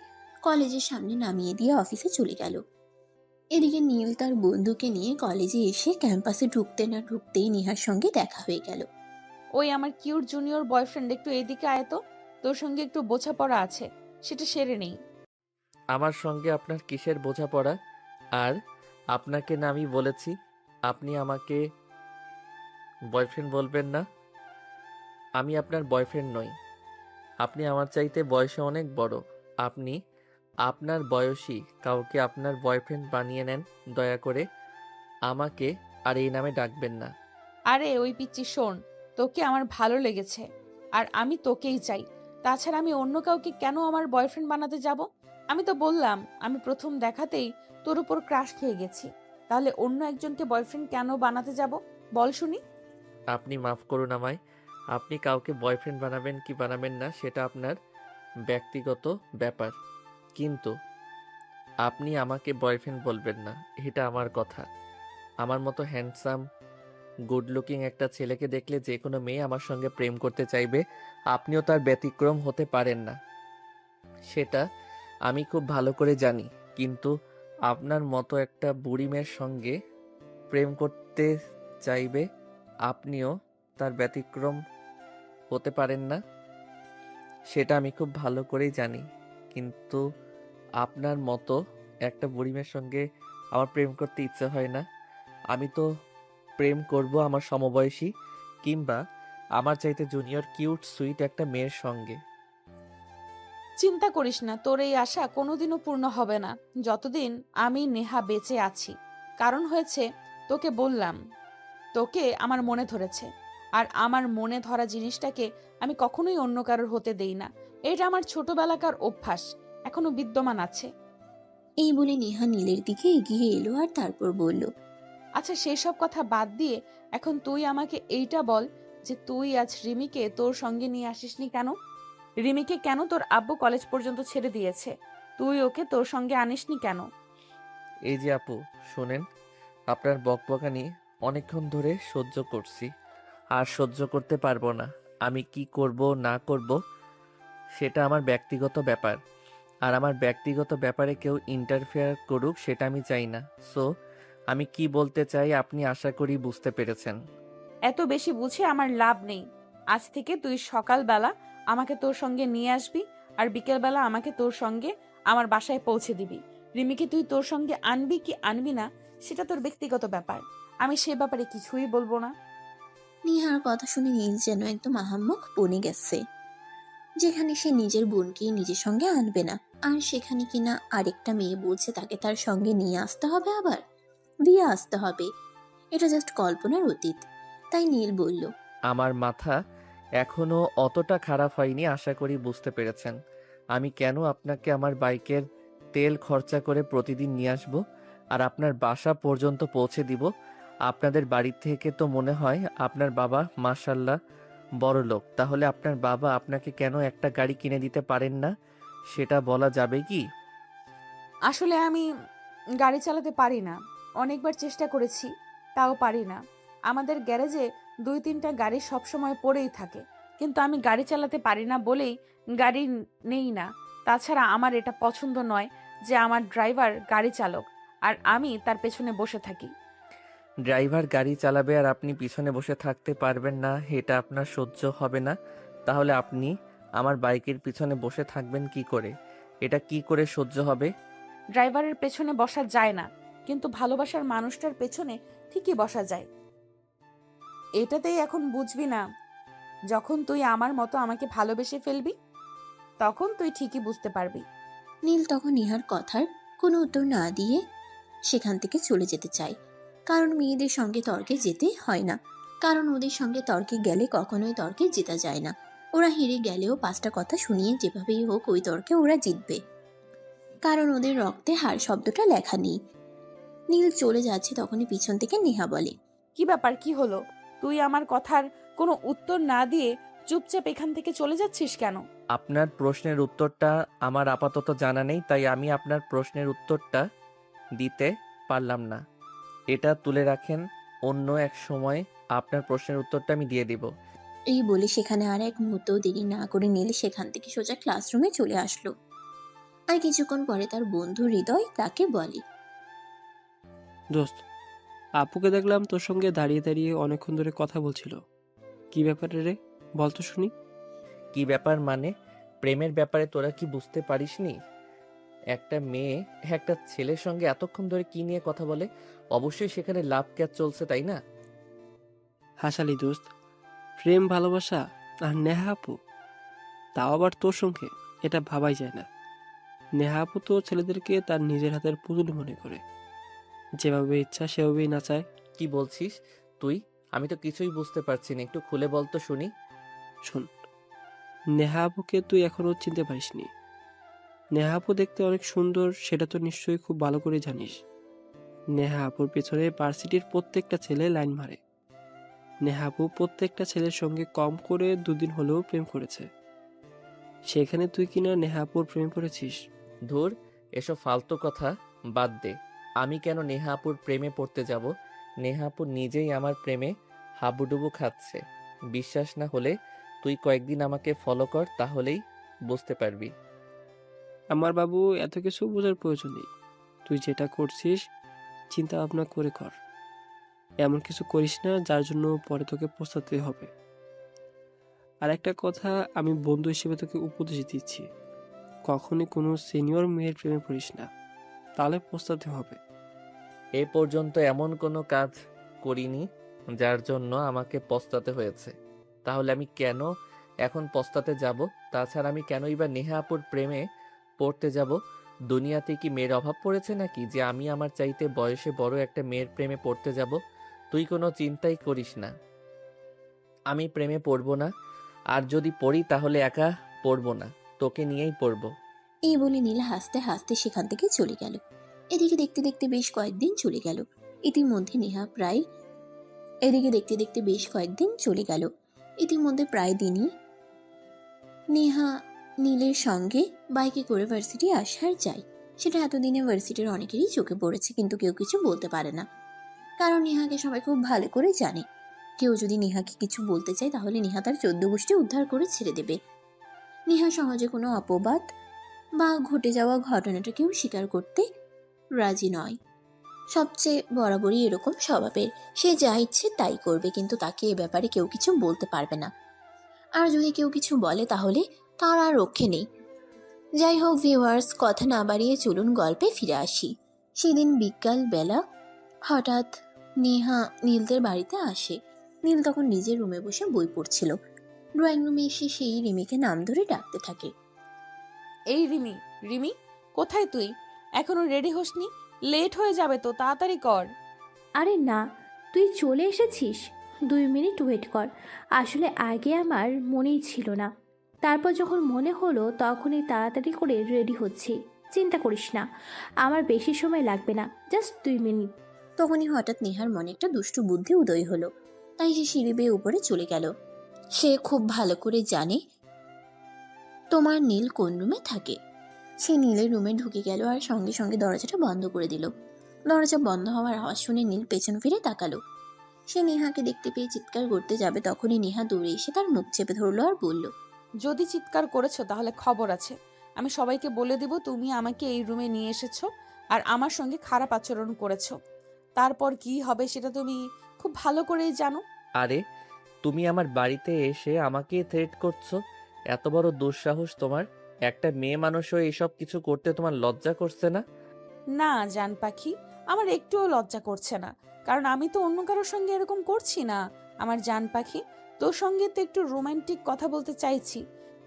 কলেজের সামনে নামিয়ে দিয়ে অফিসে চলে গেল। এদিকে নীল তার বন্ধুকে নিয়ে কলেজে এসে ক্যাম্পাসে ঢুকতে না ঢুকতেই নেহার সঙ্গে দেখা হয়ে গেল। ওই আমার কিউট জুনিয়র বয়ফ্রেন্ড, একটু এদিকে আয় তো। তোর সঙ্গে একটু বোঝাপড়া আছে, সেটা সেরে নেই। আমার সঙ্গে আপনার কিসের বোঝাপড়া? আর আপনাকে না আমি বলেছি আপনি আমাকে বয়ফ্রেন্ড বলবেন না। আমি আপনার বয়ফ্রেন্ড নই। আপনি আমার চাইতে বয়সে অনেক বড়। আপনি আপনার বয়সী কাউকে আপনার বয়ফ্রেন্ড বানিয়ে নেন। দয়া করে আমাকে আর এই নামে ডাকবেন না। আরে ওই পিচ্চি শোন, তোকে আমার ভালো লেগেছে আর আমি তোকেই চাই। তাছাড়া আমি অন্য কাউকে কেন আমার বয়ফ্রেন্ড বানাতে যাব? আমি তো বললাম আমি প্রথম দেখাতেই তোর উপর ক্রাশ খেয়ে গেছি। তাহলে অন্য একজনকে বয়ফ্রেন্ড কেন বানাতে যাব বল শুনি। আপনি মাফ করুন আমায়। আপনি কাউকে বয়ফ্রেন্ড বানাবেন কি বানাবেন না সেটা আপনার ব্যক্তিগত ব্যাপার, কিন্তু আপনি আমাকে বয়ফ্রেন্ড বলবেন না, এটা আমার কথা। আমার মতো হ্যান্ডসাম গুড লুকিং একটা ছেলেকে দেখলে যে কোনো মেয়ে আমার সঙ্গে প্রেম করতে চাইবে। আপনিও তার ব্যতিক্রম হতে পারেন না, সেটা আমি খুব ভালো করে জানি। কিন্তু আপনার মতো একটা বুড়ি মেয়ের সঙ্গে প্রেম করতে চাইবে, আপনিও তার ব্যতিক্রম হতে পারেন না, সেটা আমি খুব ভালো করেই জানি। কিন্তু আপনার মতো একটা বুড়ি মেয়ের সঙ্গে আমার প্রেম করতে ইচ্ছে হয় না। আমি তো প্রেম করব আমার সমবয়সী কিংবা আমার চাইতে জুনিয়র কিউট সুইট একটা মেয়ের সঙ্গে। চিন্তা করিস না, তোর এই আশা কোনোদিনও পূর্ণ হবে না যতদিন আমি নেহা বেঁচে আছি। কারণ হয়েছে, তোকে বললাম, তোকে আমার মনে ধরেছে। আর আমার মনে ধরা জিনিসটাকে আমি কখনোই অন্য কারোর হতে দেই না। এটা আমার ছোটবেলাকার অভ্যাস, এখনো বিদ্যমান আছে। এই বলে নেহা নীলের দিকে এগিয়ে এলো আর তারপর বলল। আচ্ছা, সেই সব কথা বাদ দিয়ে এখন তুই আমাকে এইটা বল যে তুই আজ রিমিকে তোর সঙ্গে নিয়ে আসিসনি কেন? রিমিকে কেন তোর আব্বু কলেজ পর্যন্ত ছেড়ে দিয়েছে, তুই ওকে তোর সঙ্গে আনিসনি কেন? এই যে আপু শোনেন, আপনার বকবকানি অনেকক্ষণ ধরে সহ্য করছি, আর সহ্য করতে পারবো না। আমি কি করব না করব সেটা আমার ব্যক্তিগত ব্যাপার, আর আমার ব্যক্তিগত ব্যাপারে কেউ ইন্টারফেয়ার করুক সেটা আমি চাই না। সো আমি কি বলতে চাই আপনি আশা করি বুঝতে পেরেছেন। এত বেশি বুঝে আমার লাভ নেই। আজ থেকে তুই সকালবেলা আমাকে তোর সঙ্গে নিয়ে আসবি আর বিকেলবেলা আমাকে তোর সঙ্গে আমার বাসায় পৌঁছে দিবি। রিমিকে তুই তোর সঙ্গে আনবি কি আনবি না সেটা তোর ব্যক্তিগত ব্যাপার, আমি সে ব্যাপারে কিছুই বলবো না। নেহার কথা শুনে নীল যেন একদম আহাম্মক বনে গেছে। যেখানে সে নিজের বোনকে নিজের সঙ্গে আনবে না, আর সেখানে কিনা আরেকটা মেয়ে বলছে তাকে তার সঙ্গে নিয়ে আসতে হবে, আবার দিয়ে আসতে হবে। এটা জাস্ট কল্পনার অতীত। তাই নীল বলল। আমার মাথা এখনো অতটা খারাপ হয়নি, আশা করি বুঝতে পেরেছেন। আমি কেন আপনাকে আমার বাইকের তেল খরচা করে প্রতিদিন নিয়ে আসবো? আর আপনার বাসা পর্যন্ত পৌঁছে দিব। আপনাদের বাড়ি থেকে তো মনে হয় আপনার বাবা মাশাল্লাহ বড় লোক। তাহলে আপনার বাবা আপনাকে কেন একটা গাড়ি কিনে দিতে পারেন না, সেটা বলা যাবে কি? আসলে আমি গাড়ি চালাতে পারি না। অনেকবার চেষ্টা করেছি, তাও পারি না। আমাদের গ্যারেজে 2-3টা গাড়ি সবসময় পড়েই থাকে, কিন্তু আমি গাড়ি চালাতে পারি না বলেই গাড়ি নেই না। তাছাড়া আমার এটা পছন্দ নয় যে আমার ড্রাইভার গাড়ি চালক আর আমি তার পেছনে বসে থাকি। ড্রাইভার গাড়ি চালাবে আর আপনি পিছনে বসে থাকতে পারবেন না, এটা আপনার সহ্য হবে না। তাহলে আপনি আমার বাইকের পিছনে বসে থাকবেন কি করে? এটা কি করে সহ্য হবে? ড্রাইভারের পেছনে বসা যায় না, কিন্তু ভালোবাসার মানুষটার পেছনে ঠিকই বসা যায়। এটাতেই এখন বুঝবি না? যখন তুই আমার মতো আমাকে ভালোবেসে ফেলবি, তখন তুই ঠিকই বুঝতে পারবি। নীল তখন নিহার কথার কোনো উত্তর না দিয়ে সেখান থেকে চলে যেতে চায়। কারণ মেয়েদের সঙ্গে তর্কে যেতে হয় না, কারণ ওদের সঙ্গে তর্কে গেলে কখনোই তর্কে জেতা যায় না। ওরা হেরে গেলেও 5টা কথা শুনিয়ে যেভাবেই হোক ওই তর্কে ওরা জিতবে, কারণ ওদের রক্তে হার শব্দটা লেখা নেই। নীল চলে যাচ্ছে তখনই পিছন থেকে নেহা বলে, কি ব্যাপার, কি হলো? তুই আমার কথার কোনো উত্তর না দিয়ে চুপচাপ এখান থেকে চলে যাচ্ছিস কেন? আপনার প্রশ্নের উত্তরটা আমার আপাতত জানা নেই, তাই আমি আপনার প্রশ্নের উত্তরটা দিতে পারলাম না। এটা তুলে রাখেন, অন্য এক সময় আপনার প্রশ্নের উত্তরটা আমি দিয়ে দিব। এই বলে সেখানে আর এক মুহূর্ত দেরি না করে নীল সেখান থেকে সোজা ক্লাসরুমে চলে আসলো। আর কিছুক্ষণ পরে তার বন্ধু হৃদয় তাকে বলে, দোস্ত, আপুকে দেখলাম তোর সঙ্গে দাঁড়িয়ে দাঁড়িয়ে অনেকক্ষণ ধরে কথা বলছিল। কি ব্যাপারে রে, বল তো শুনি। কি ব্যাপার মানে? প্রেমের ব্যাপারে তোরা কি বুঝতে পারিসনি? একটা মেয়ে একটা ছেলের সঙ্গে এতক্ষণ ধরে কি নিয়ে কথা বলে? অবশ্যই সেখানে লাভ ক্যাচ চলছে, তাই না? হাসালি দোস্ত, প্রেম ভালোবাসা আর নেহা আপু, তাও আবার তোর সঙ্গে, এটা ভাবাই যায় না। নেহা আপু তো ছেলেদেরকে তার নিজের হাতের পুতুল মনে করে, যেভাবে ইচ্ছা সেভাবেই নাচায়। কি বলছিস তুই? আমি তো কিছুই বুঝতে পারছি না, একটু খুলে বল তো শুনি। শোন, নেহা আপুকে তুই এখনো চিনতে পারিসনি। নেহা আপু দেখতে অনেক সুন্দর, সেটা তো নিশ্চয়ই খুব ভালো করে জানিস। নেহা আপুর পেছনে ভার্সিটির প্রত্যেকটা ছেলে লাইন মারে। নেহা আপু প্রত্যেকটা ছেলের সঙ্গে কম করে 2 দিন হলেও প্রেম করেছে। সেখানে তুই কিনা নেহা আপুর প্রেমে পড়েছিস। ধুর, এসব ফালতু কথা বাদ দে। আমি কেন নেহা আপুর প্রেমে পড়তে যাব? নেহা আপু নিজেই আমার প্রেমে হাবুডুবু খাচ্ছে। বিশ্বাস না হলে তুই কয়েকদিন আমাকে ফলো কর, তাহলেই বুঝতে পারবি। আমার বাবু, এত কিছু বোঝার প্রয়োজন নেই। তুই যেটা করছিস চিন্তা ভাবনা করে কর। এমন কিছু করিস না যার জন্য পরে তোকে পস্তাতে হবে। আর একটা কথা, আমি বন্ধু হিসেবে তোকে উপদেশ দিচ্ছি, কখনই কোনো সিনিয়র মেয়ের প্রেমে পড়িস না, তাহলে পস্তাতে হবে। এ পর্যন্ত এমন কোনো কাজ করিনি যার জন্য আমাকে পস্তাতে হয়েছে। তাহলে আমি কেন এখন পস্তাতে যাব? তাছাড়া আমি কেনই বা নেহা আপুর প্রেমে পড়তে যাব? দুনিয়াতে কি মেয়ের অভাব পড়েছে নাকি যে আমি আমার চাইতে বয়সে বড় একটা মেয়ের প্রেমে পড়তে যাব? তুই কোনো চিন্তাই করিস না, আমি প্রেমে পড়ব না। আর যদি পড়ি তাহলে একা পড়ব না, তোকে নিয়েই পড়ব। এই বলে নীল হাসতে হাসতে সেখান থেকে চলে গেল। এদিকে দেখতে দেখতে বেশ কয়েকদিন চলে গেল। ইতিমধ্যে প্রায় দিনই নেহা নীলের সঙ্গে বাইকে করে ভার্সিটি আসার যায়। সেটা এতদিনে ভার্সিটির অনেকেরই চোখে পড়েছে, কিন্তু কেউ কিছু বলতে পারে না, কারণ নেহাকে সবাই খুব ভালো করে জানে। কেউ যদি নেহাকে কিছু বলতে চায় তাহলে নেহা তার 14 গোষ্ঠী উদ্ধার করে ছেড়ে দেবে। নেহা সহজে কোনো অপবাদ বা ঘটে যাওয়া ঘটনাটা কেউ স্বীকার করতে রাজি নয়। সবচেয়ে বরাবরই এরকম স্বভাবের, সে যা ইচ্ছে তাই করবে, কিন্তু তাকে এ ব্যাপারে কেউ কিছু বলতে পারবে না। আর যদি কেউ কিছু বলে তাহলে তার আর রক্ষে নেই। যাই হোক ভিউয়ার্স, কথা না বাড়িয়ে চলুন গল্পে ফিরে আসি। সেদিন বিকাল বেলা হঠাৎ নেহা নীলদের বাড়িতে আসে। নীল তখন নিজের রুমে বসে বই পড়ছিল। ড্রয়িং রুমে এসে সেই রিমিকে নাম ধরে ডাকতে থাকে। এই রিমি, রিমি, কোথায় তুই? এখনো রেডি হসনি? লেট হয়ে যাবে তো, তাড়াতাড়ি কর। আরে না, তুই চলে এসেছিস? 2 মিনিট ওয়েট কর। আসলে আগে আমার মনেই ছিল না, তারপর যখন মনে হলো তখনই তাড়াতাড়ি করে রেডি হচ্ছি। চিন্তা করিস না, আমার বেশি সময় লাগবে না, জাস্ট 2 মিনিট। তখনই হঠাৎ নেহার মনে একটা দুষ্টু বুদ্ধি উদয় হলো। তাই সে সিঁড়ি বেয়ে উপরে চলে গেল। সে খুব ভালো করে জানে তোমার নীল কোন রুমে থাকে। সে নীলের রুমে ঢুকে গেল আর সঙ্গে সঙ্গে দরজাটা বন্ধ করে দিল। দরজা বন্ধ হওয়ার আওয়াজ শুনে নীল পেছন ফিরে তাকালো। সে নেহাকে দেখতে পেয়ে চিৎকার করতে যাবে, তখনই নেহা দৌড়ে এসে তার মুখ চেপে ধরলো আর বলল, যদি চিৎকার করেছো তাহলে খবর আছে। আমি সবাইকে বলে দিব তুমি আমাকে এই রুমে নিয়ে এসেছো আর আমার সঙ্গে খারাপ আচরণ করেছো। তারপর কি হবে সেটা তুমি খুব ভালো করেই জানো। আরে তুমি আমার বাড়িতে এসে আমাকে থ্রেট করছো? এত বড় দুঃসাহস তোমার! একটা মেয়ে মানুষ হয়ে এসব কিছু করতে তোমার লজ্জা করছে না? না জান পাখি, আমার একটুও লজ্জা করছে না, কারণ আমি তো অন্য কারোর সঙ্গে এরকম করছি না। আমার জান পাখি, তোর সঙ্গে তো একটু রোমান্টিক কথা বলতে চাইছি,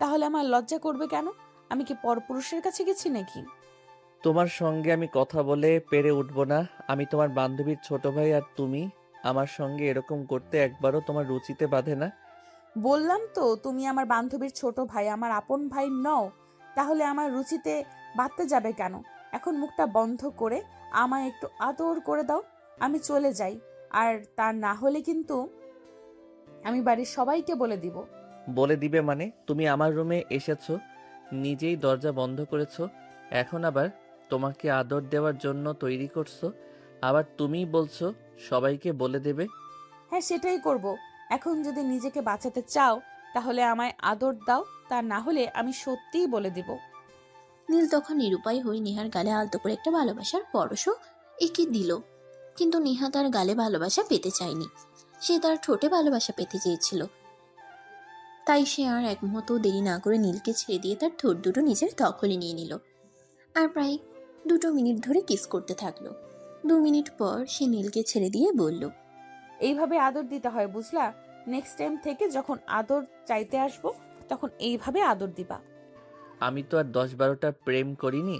তাহলে আমার লজ্জা করবে কেন? আমি কি পরপুরুষের কাছে গেছি নাকি? তোমার সঙ্গে আমি কথা বলে পেরে উঠবো না। আমি তোমার বান্ধবীর ছোট ভাই, আর তুমি আমার সঙ্গে এরকম করতে একবারও তোমার রুচিতে বাধে না। বললাম তো তুমি আমার বান্ধবীর ছোট ভাই, আমার আপন ভাই নও, তাহলে আমার রুচিতে বাড়তে যাবে কেন? এখন মুখটা বন্ধ করে আমায় একটু আদর করে দাও, আমি চলে যাই। আর তা না হলে কিন্তু আমি বাড়ির সবাইকে বলে দিব। বলে দিবে মানে? তুমি আমার রুমে এসেছো, নিজেই দরজা বন্ধ করেছো, এখন আবার তোমাকে আদর দেওয়ার জন্য তৈরি করছো, আবার তুমিই বলছো সবাইকে বলে দেবে। হ্যাঁ সেটাই করব। এখন যদি নিজেকে বাঁচাতে চাও তাহলে আমায় আদর দাও, তা না হলে আমি সত্যিই বলে দিব। নীল তখন নিরুপায় হয়ে নেহার গালে আলতো করে একটা ভালোবাসার পরশও এঁকে দিল। কিন্তু নেহা তার গালে ভালোবাসা পেতে চায়নি, সে তার ঠোঁটে ভালোবাসা পেতে চেয়েছিল। তাই সে আর এক মুহূর্ত দেরি না করে নীলকে ছেড়ে দিয়ে তার ঠোঁট দুটো নিজের দখলে নিয়ে নিল আর প্রায় 2 মিনিট ধরে কিস করতে থাকলো। 2 মিনিট পর সে নীলকে ছেড়ে দিয়ে বলল, এইভাবে আদর দিতে হয় বুঝলা? নেক্সট টাইম থেকে যখন আদর চাইতে আসবো তখন এইভাবে আদর দিবা। আমি তো আর 10-12টা প্রেম করিনি,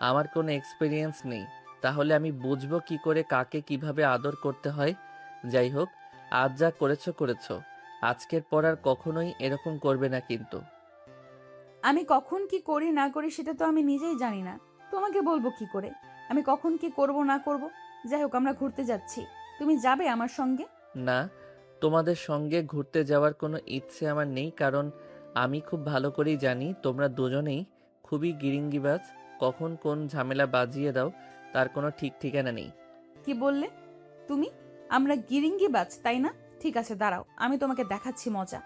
আমার কোনো এক্সপিরিয়েন্স নেই, তাহলে আমি বুঝবো কি করে কাকে কিভাবে আদর করতে হয়। যাই হোক, আজ যা করেছো করেছো, আজকের পর আর কখনোই এরকম করবে না কিন্তু। আমি কখন কি করি না করি সেটা তো আমি নিজেই জানি না, তোমাকে বলবো কি করে আমি কখন কি করব না করব? যাই হোক, আমরা ঘুরতে যাচ্ছি, তুমি যাবে আমার সঙ্গে? না, তোমাদের সঙ্গে ঘুরতে যাওয়ার কোনো ইচ্ছে আমার নেই, কারণ আমি খুব ভালো করেই জানি তোমরা দুজনেই খুবই গিরিঙ্গিবাজ। কখন কোন ঝামেলা বাজিয়ে দাও তার কোনো ঠিক ঠিকানা নেই। কি বললে তুমি? আমরা গিরিঙ্গিবাজ তাই না? ঠিক আছে দাঁড়াও, আমি তোমাকে দেখাচ্ছি মজা।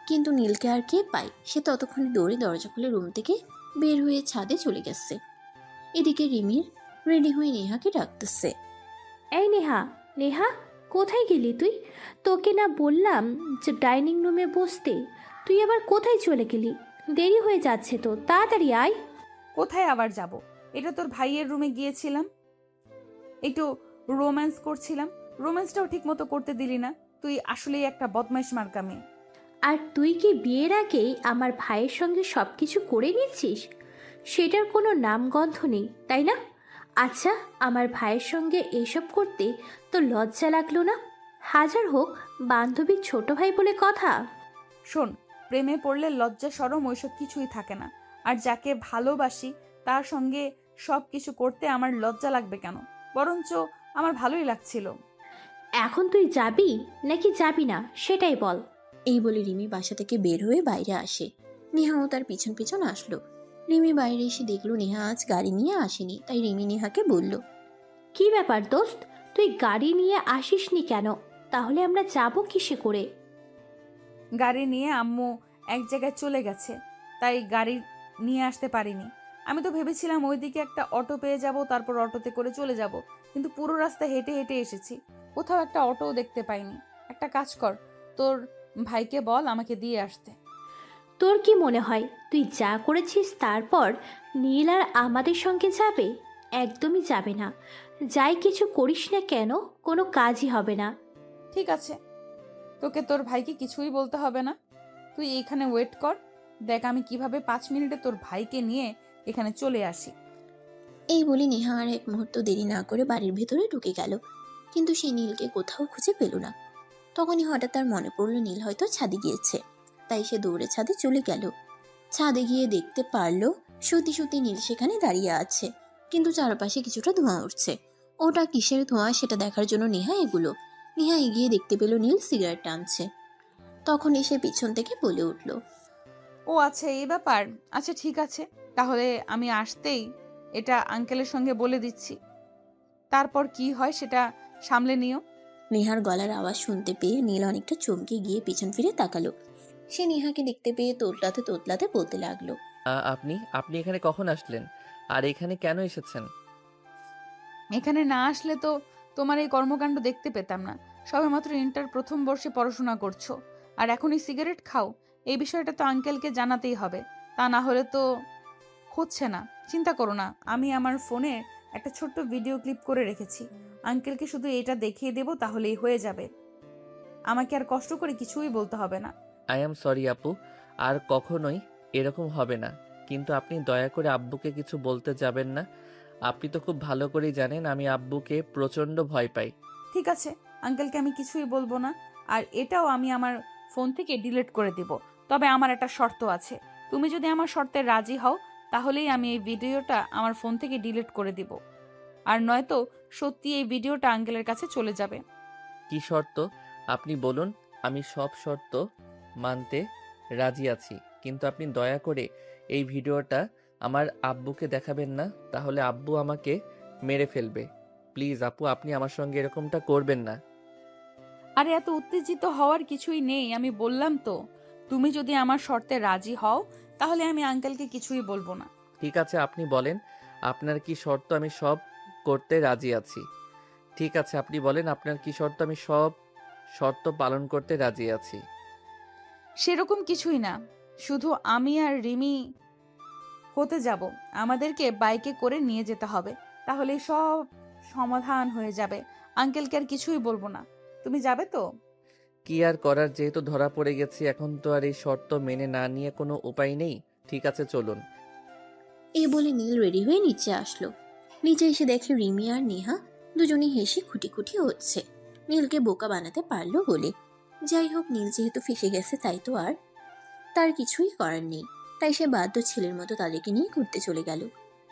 কিন্তু নীলকে আর কে পায়। সে ততক্ষণে দৌড়ে দরজা খুলে রুম থেকে বের হয়ে ছাদে চলে গেছে। এদিকে রিমির রেডি হয়ে নেহাকে ডাকতেছে। এই নেহা, নেহা, কোথায় গেলি তুই? তোকে না বললাম যে ডাইনিং রুমে বসতে, তুই আবার কোথায় চলে গেলি? দেরি হয়ে যাচ্ছে তো, তাড়াতাড়ি আয়। কোথায় আবার যাব? এটা তোর ভাইয়ের রুমে গিয়েছিলাম, একটু রোম্যান্স করছিলাম। রোম্যান্সটাও ঠিক মতো করতে দিলি না। তুই আসলেই একটা বদমাইশ মার্কা মেয়ে। আর তুই কি বিয়ের আগেই আমার ভাইয়ের সঙ্গে সব কিছু করে নিচ্ছিস? সেটার কোনো নামগন্ধ নেই, তাই না? আচ্ছা, আমার ভাইয়ের সঙ্গে এসব করতে তো লজ্জা লাগলো না? হাজার হোক বান্ধবীর ছোট ভাই বলে কথা। শোন, প্রেমে পড়লে লজ্জা শরম ওইসব কিছুই থাকে না। আর যাকে ভালোবাসি তার সঙ্গে সব কিছু করতে আমার লজ্জা লাগবে কেন? বরঞ্চ আমার ভালোই লাগছিল। এখন তুই যাবি নাকি যাবি না সেটাই বল। এই বলে রিমি বাসা থেকে বের হয়ে বাইরে আসে। নেহাও তার পিছন পিছন আসলো। রিমি বাইরে এসে দেখলো নেহা আজ গাড়ি নিয়ে আসেনি। তাই রিমি নেহাকে বলল, কি ব্যাপার দোস্ত, তুই গাড়ি নিয়ে আসিসনি কেন? তাহলে আমরা যাব কিসে করে? গাড়ি নিয়ে আম্মু এক জায়গায় চলে গেছে, তাই গাড়ি নিয়ে আসতে পারিনি। আমি তো ভেবেছিলাম ওইদিকে একটা অটো পেয়ে যাব, তারপর অটোতে করে চলে যাব, কিন্তু পুরো রাস্তা হেঁটে হেঁটে এসেছি, কোথাও একটা অটোও দেখতে পাইনি। একটা কাজ কর, তোর ভাইকে বল আমাকে দিয়ে আসতে। তোর কি মনে হয় তুই যা করেছিস তারপর নীল আর আমাদের সঙ্গে যাবে? একদমই যাবে না। যাই কিছু করিস না কেন, কোনো কাজই হবে না। ঠিক আছে, তোকে তোর ভাইকে কিছুই বলতে হবে না। তুই এইখানে ওয়েট কর, দেখ আমি কিভাবে 5 মিনিটে তোর ভাইকে নিয়ে এখানে চলে আসি। এই বলে নেহা আর এক মুহূর্ত দেরি না করে বাড়ির ভেতরে ঢুকে গেল। কিন্তু সে নীলকে কোথাও খুঁজে পেল না। তখনই হঠাৎ তার মনে পড়ল নীল হয়তো ছাদে গিয়েছে। তাই সে দৌড়ে ছাদে চলে গেল। ছাদে গিয়ে দেখতে পারল সত্যি সত্যি নীল সেখানে দাঁড়িয়ে আছে, কিন্তু চারপাশে কিছুটা ধোঁয়া উঠছে। ওটা কিসের ধোঁয়া সেটা দেখার জন্য নেহা এগুলো। নেহা এগিয়ে দেখতে পেল নীল সিগারেট টানছে। তখন এসে পিছন থেকে বলে উঠল, ও আচ্ছা, এই ব্যাপার। আচ্ছা ঠিক আছে, তাহলে আমি আসতেই এটা আঙ্কেলের সঙ্গে বলে দিচ্ছি, তারপর কি হয় সেটা সামলে নিও। নেহার গলার আওয়াজ শুনতে পেয়ে নীল অনেকটা চমকে গিয়ে পিছন ফিরে তাকালো। সে নেহাকে দেখতে পেয়ে তোতলাতে তোতলাতে বলতে লাগলো, আপনি আপনি এখানে কখন আসলেন? আর এখানে কেন এসেছেন? এখানে না আসলে তো তোমার এই কর্মকাণ্ড দেখতে পেতাম না। সবেমাত্র ইন্টার প্রথম বর্ষে পড়াশোনা করছো, আর এখনই সিগারেট খাও? এই বিষয়টা তো আঙ্কেলকে জানাতেই হবে, তা না হলে তো হচ্ছে না। চিন্তা করো না, আমি আমার ফোনে একটা ছোট্ট ভিডিও ক্লিপ করে রেখেছি। আঙ্কেলকে শুধু এটা দেখিয়ে দেব, তাহলেই হয়ে যাবে। আমাকে আর কষ্ট করে কিছুই বলতে হবে না। আই এম সরি আপু, আর কখনোই এরকম হবে না। কিন্তু আপনি দয়া করে আব্বুকে কিছু বলতে যাবেন না। আপনি তো খুব ভালো করেই জানেন আমি আব্বুকে প্রচণ্ড ভয় পাই। ঠিক আছে, আঙ্কেলকে আমি কিছুই বলবো না, আর এটাও আমি আমার ফোন থেকে ডিলিট করে দিব। তবে আমার একটা শর্ত আছে। তুমি যদি আমার শর্তে রাজি হও, তাহলেই আমি এই ভিডিওটা আমার ফোন থেকে ডিলিট করে দিব। আর নয়তো সত্যি এই ভিডিওটা আঙ্কেলের কাছে চলে যাবে। কি শর্ত আপনি বলুন, আমি সব শর্ত মানতে রাজি আছি। কিন্তু আপনি দয়া করে এই ভিডিওটা আমার আব্বুকে দেখাবেন না, তাহলে আব্বু আমাকে মেরে ফেলবে। প্লিজ আপু, আপনি আমার সঙ্গে এরকমটা করবেন না। আরে এত উত্তেজিত হওয়ার কিছুই নেই, আমি বললাম তো। তুমি যদি আমার শর্তে রাজি হও, তাহলে আমি আঙ্কেলকে কিছুই বলবো না। ঠিক আছে, আপনি বলেন আপনার কি শর্ত, আমি সব করতে রাজি আছি। ঠিক আছে, আপনি বলেন আপনার কি শর্ত, আমি সব শর্ত পালন করতে রাজি আছি। সেরকম কিছুই না, শুধু আমি আর রিমি হতে যাব। আমাদেরকে বাইকে করে নিয়ে যেতে হবে, তাহলে সব সমাধান হয়ে যাবে। আঙ্কেলকে আর কিছুই বলবো না। তুমি যাবে তো? কি আর করার, যেহেতু ধরা পড়ে গেছি, এখন তো আর এই শর্ত মেনে না নিয়ে কোনো উপায় নেই। ঠিক আছে, চলুন। এই বলে নীল রেডি হয়ে নিচে আসলো। নিচে এসে দেখে রিমি আর নেহা দুজনেই হেসে খুঁটি খুঁটি হচ্ছে, নীলকে বোকা বানাতে পারলো বলে। যাই হোক, নীল যেহেতু ফেসে গেছে তাই তো আর তার কিছুই করার নেই। তাই সে বাধ্য ছেলের মতো তাদেরকে নিয়ে ঘুরতে চলে গেল।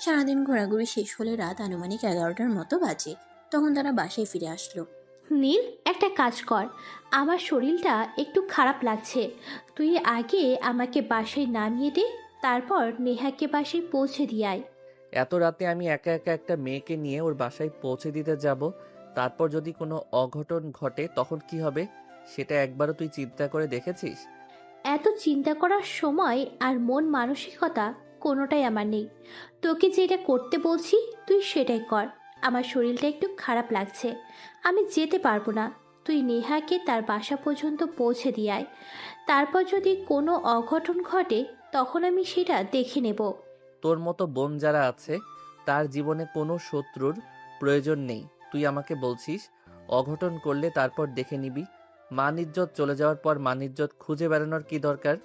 সারাদিন ঘোরাঘুরি শেষ হলে রাত আনুমানিক 11টার মতো বাজে। তখন তারা বাসায় ফিরে আসলো। নীল, একটা কাজ কর, আমার শরীরটা একটু খারাপ লাগছে। তুই আগে আমাকে বাসায় নামিয়ে দে, তারপর নেহাকে বাসায় পৌঁছে দিয়ে আয়। এত রাতে আমি একা একা একটা মেয়েকে নিয়ে ওর বাসায় পৌঁছে দিতে যাব, তারপর যদি কোনো অঘটন ঘটে তখন কি হবে? সেটা একবারও তুই চিন্তা করে দেখেছিস? এত চিন্তা করার সময় আর মন মানসিকতা কোনোটাই আমার নেই। তোকে যেটা করতে বলছি তুই সেটাই কর। আমার শরীরটা একটু খারাপ লাগছে, আমি যেতে পারবো না। তুই নেহাকে তার বাসা পর্যন্ত পৌঁছে দিয়ে আয়। তারপর যদি কোনো অঘটন ঘটে তখন আমি সেটা দেখে নেব। তোর মতো বোন যারা আছে তার জীবনে কোনো শত্রুর প্রয়োজন নেই। তুই আমাকে বলছিস অঘটন করলে তারপর দেখে নিবি? মান ইজ্জত চলে যাওয়ার পর মান ইজ্জত খুঁজে বেড়ানোর কি দরকার?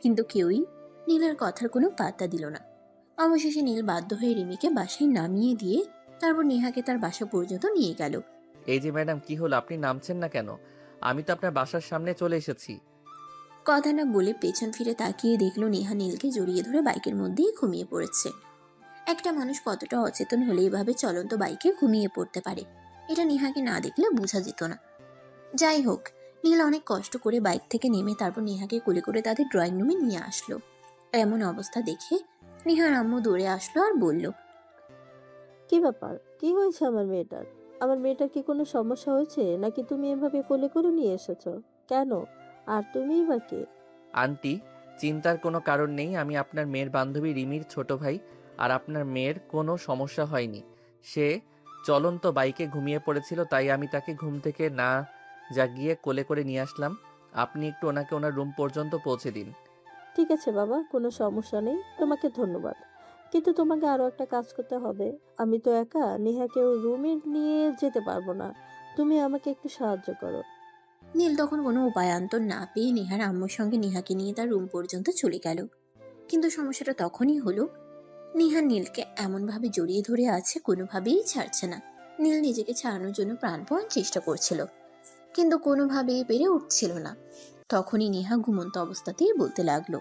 কিন্তু কেউই নীলের কথার কোনো পাত্তা দিল না। অবশেষে নীল বাধ্য হয়ে রিমিকে বাসায় নামিয়ে দিয়ে তারপর নেহাকে তার বাসা পর্যন্ত নিয়ে গেল। এই যে ম্যাডাম, কি হলো, আপনি নামছেন না কেন? আমি তো আপনার বাসার সামনে চলে এসেছি। কথা না বলে পেছন ফিরে তাকিয়ে দেখলো নেহা নীলকে জড়িয়ে ধরে বাইকের মধ্যেই ঘুমিয়ে পড়েছে। একটা মানুষ কতটা অচেতন হলে এভাবে চলন্ত বাইকে ঘুমিয়ে পড়তে পারে, এটা নেহাকে না দেখলে বোঝা যেত না। যাই হোক, নীল অনেক কষ্ট করে বাইক থেকে নেমে তারপর নেহাকে কোলে করে তাদের ড্রয়িং রুমে নিয়ে আসলো। এমন অবস্থা দেখে নেহার আম্মু দৌড়ে আসলো আর বলল, কি ব্যাপার? কি হয়েছে আমার মেয়েটার? আমার মেয়েটার কি কোনো সমস্যা হয়েছে নাকি তুমি এভাবে কোলে করে নিয়ে এসেছো? কেন? আর তুমিই বা কে? আন্টি, চিন্তার কোনো কারণ নেই। আমি আপনার মেয়ের বান্ধবী রিমির ছোট ভাই। আর আপনার মেয়ের কোনো সমস্যা হয়নি। সে চলন্ত বাইকে ঘুমিয়ে পড়েছিল, তাই আমি তাকে ঘুম থেকে না জাগিয়ে কোলে করে নিয়ে আসলাম। আপনি একটু ওনাকে ওনার রুম পর্যন্ত পৌঁছে দিন। ঠিক আছে বাবা, কোনো সমস্যা নেই, তোমাকে ধন্যবাদ। কিন্তু তোমাকে আরো একটা কাজ করতে হবে। আমি তো একা নেহাকে ওর রুমে নিয়ে যেতে পারবো না, তুমি আমাকে একটু সাহায্য করো। নীল তখন কোনো উপায়ান্তর না পেয়ে নেহার আম্মুর সঙ্গে নেহাকে নিয়ে তার রুম পর্যন্ত চলে গেল। কিন্তু সমস্যাটা তখনই হলো, নেহা নীলকে এমনভাবে জড়িয়ে ধরে আছে, কোনোভাবেই ছাড়ছে না। নীল নিজেকে ছাড়ানোর জন্য প্রাণপণ চেষ্টা করছিল, কিন্তু কোনোভাবেই পেরে উঠছিল না। তখনই নেহা ঘুমন্ত অবস্থাতেই বলতে লাগলো,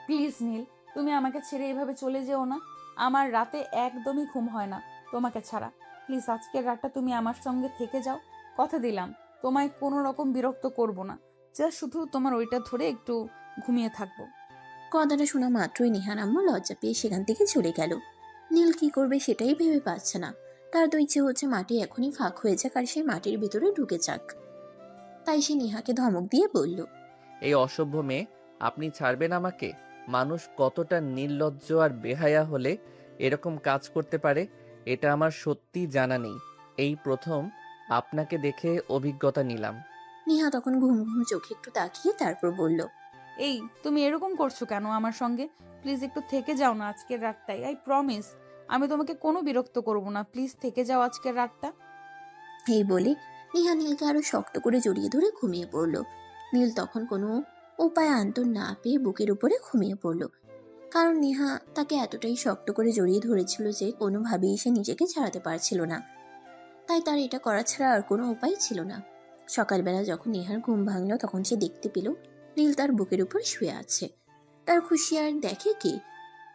প্লিজ নীল, তুমি আমাকে ছেড়ে এভাবে চলে যেও না। আমার রাতে একদমই ঘুম হয় না তোমাকে ছাড়া। প্লিজ আজকের রাতটা তুমি আমার সঙ্গে থেকে যাও। কথা দিলাম তোমায় কোনো রকম বিরক্ত করব না। যা শুধু তোমার ওইটা ধরে একটু ঘুমিয়ে থাকবো। কথাটা শোনা মাত্রই নিহার আম্মু লজ্জা পেয়ে সেখান থেকে চলে গেল। নীল কি করবে সেটাই ভেবে পাচ্ছে না। তার তো ইচ্ছে হচ্ছে মাটি এখনই ফাঁক হয়ে যাক আর সেই মাটির ভিতরে ঢুকে যাক। তাই সে নিহাকে ধমক দিয়ে বলল, এই অসভ্য মেয়ে, আপনি ছাড়বেন আমাকে? মানুষ কতটা নির্লজ্জ আর বেহায়া হলে এরকম কাজ করতে পারে এটা আমার সত্যি জানা নেই। এই প্রথম আপনাকে দেখে অভিজ্ঞতা নিলাম। নিহা তখন ঘুম ঘুম চোখে একটু তাকিয়ে তারপর বলল, এই তুমি এরকম করছো কেন আমার সঙ্গে? প্লিজ একটু থেকে যাও না আজকের রাতটাই। আই প্রমিস আমি তোমাকে কোনো বিরক্ত করব না। প্লিজ থেকে যাও আজকের রাতটা। এই বলে নিহা নীলকে আরো শক্ত করে জড়িয়ে ধরে ঘুমিয়ে পড়ল। নীল তখন কোনো উপায় আন্তর না পেয়ে বুকের উপরে ঘুমিয়ে পড়ল। কারণ নেহা তাকে এতটাই শক্ত করে জড়িয়ে ধরেছিল যে কোনোভাবেই সে নিজেকে ছাড়াতে পারছিল না। তাই তার এটা করা ছাড়া আর কোনো উপায় ছিল না। সকালবেলা যখন নেহার ঘুম ভাঙল তখন সে দেখতে পেল নীল তার বুকের উপর শুয়ে আছে। তার খুশি আর দেখে কে?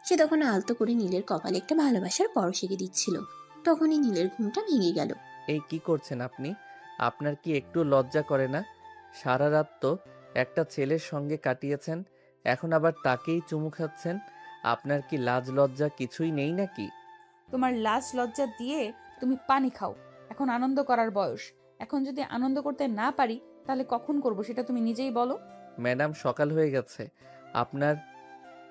সে তখন আলতো করে নীলের কপালে একটা ভালোবাসার পরশ এঁকে দিচ্ছিল। তখনই নীলের ঘুমটা ভেঙে গেল। এই কি করছেন আপনি? আপনার কি একটু লজ্জা করে না? সারা রাত তো একটা ছেলের সঙ্গে কাটিয়েছেন, এখন আবার তাকেই চুমু খাচ্ছেন। আপনার কি লাজ লজ্জা কিছুই নেই নাকি? তোমার লাজ লজ্জা দিয়ে তুমি পানি খাও। এখন আনন্দ করার বয়স। এখন যদি আনন্দ করতে না পারি তাহলে কখন করব সেটা তুমি নিজেই বলো। ম্যাডাম, সকাল হয়ে গেছে। আপনার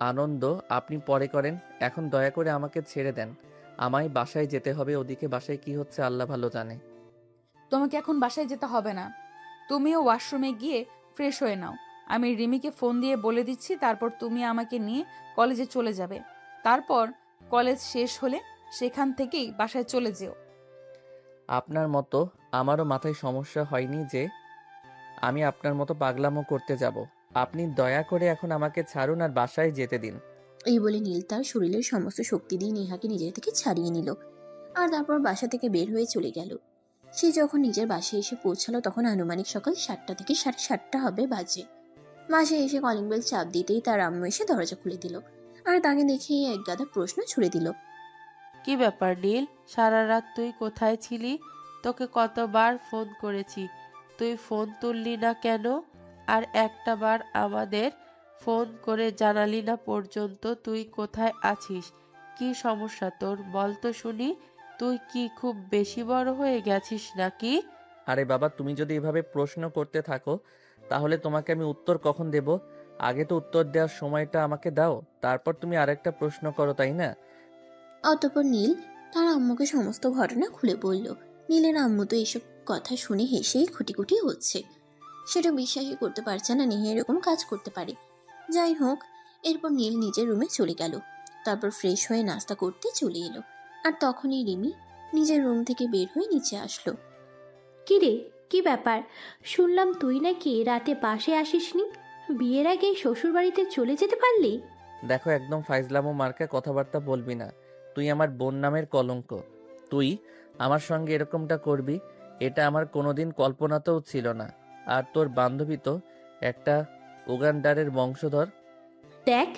আনন্দ আপনি পরে করেন, এখন দয়া করে আমাকে ছেড়ে দেন। আমায় বাসায় যেতে হবে, ওদিকে বাসায় কি হচ্ছে আল্লাহ ভালো জানে। তোমাকে এখন বাসায় যেতে হবে না। তুমিও ওয়াশরুমে গিয়ে ফ্রেশ হয়ে নাও। আমি রিমিকে ফোন দিয়ে বলে দিচ্ছি, তারপর তুমি আমাকে নিয়ে কলেজে চলে যাবে। তারপর কলেজ শেষ হলে সেখান থেকেই বাসায় চলে যেও। আপনার মতো আমারও মাথায় সমস্যা হয়নি যে আমি আপনার মতো পাগলামো করতে যাব। আপনি দয়া করে এখন আমাকে ছাড়ুন আর বাসায় যেতে দিন। এই বলে নীল তার শরীরের সমস্ত শক্তি দিয়ে নেহাকে নিজের থেকে ছাড়িয়ে নিল আর তারপর বাসা থেকে বের হয়ে চলে গেল। সে যখন নিজের বাসায় এসে পৌঁছালো তখন আনুমানিক সকাল 7টা থেকে 7:30 হবে বাজে। বাসায় এসে কলিং বেল চাপ দিতেই তার আম্মু এসে দরজা খুলে দিল আর তাকে দেখে এক গাদা প্রশ্ন ছুড়ে দিল। কি ব্যাপার নীল, সারা রাত তুই কোথায় ছিলি? তোকে কতবার ফোন করেছি, তুই ফোন তুললি না কেন? আর একটা বার আমাদের ফোন করে জানালি না পর্যন্ত তুই কোথায় আছিস। কি সমস্যা তোর, বল তো শুনি। তুই কি খুব বেশি বড় হয়ে গেছিস নাকি? আরে বাবা, তুমি যদি এভাবে প্রশ্ন করতে থাকো তাহলে তোমাকে আমি উত্তর কখন দেব? আগে তো উত্তর দেওয়ার সময়টা আমাকে দাও, তারপর তুমি আরেকটা প্রশ্ন করো, তাই না? অতঃপর নীল তার আম্মুকে সমস্ত ঘটনা খুলে বলল। নীলের আম্মু তো এসব কথা শুনে হেসেই খুঁটি হচ্ছে। সেটা বিশ্বাসই করতে পারছে না নেহা এরকম কাজ করতে পারে। যাই হোক, এরপর নীল নিজের রুমে চলে গেল। তারপর ফ্রেশ হয়ে নাস্তা করতে চলে এলো। আর তখনই রিমি নিজের রুম থেকে বের হয়ে নিচে আসলো। কি রে, কি ব্যাপার? শুনলাম তুই নাকি রাতে বাসে আসিসনি, বিয়ের আগে শ্বশুর বাড়িতে চলে যেতে পারলি? দেখো, একদম ফাইজলামো মার্কা কথাবার্তা বলবি না। তুই আমার বোন নামের কলঙ্ক। তুই আমার সঙ্গে এরকমটা করবি এটা আমার কোনোদিন কল্পনাতেও ছিল না। আর তোর বান্ধবী তো একটা উগান্ডারের বংশধর। দেখ,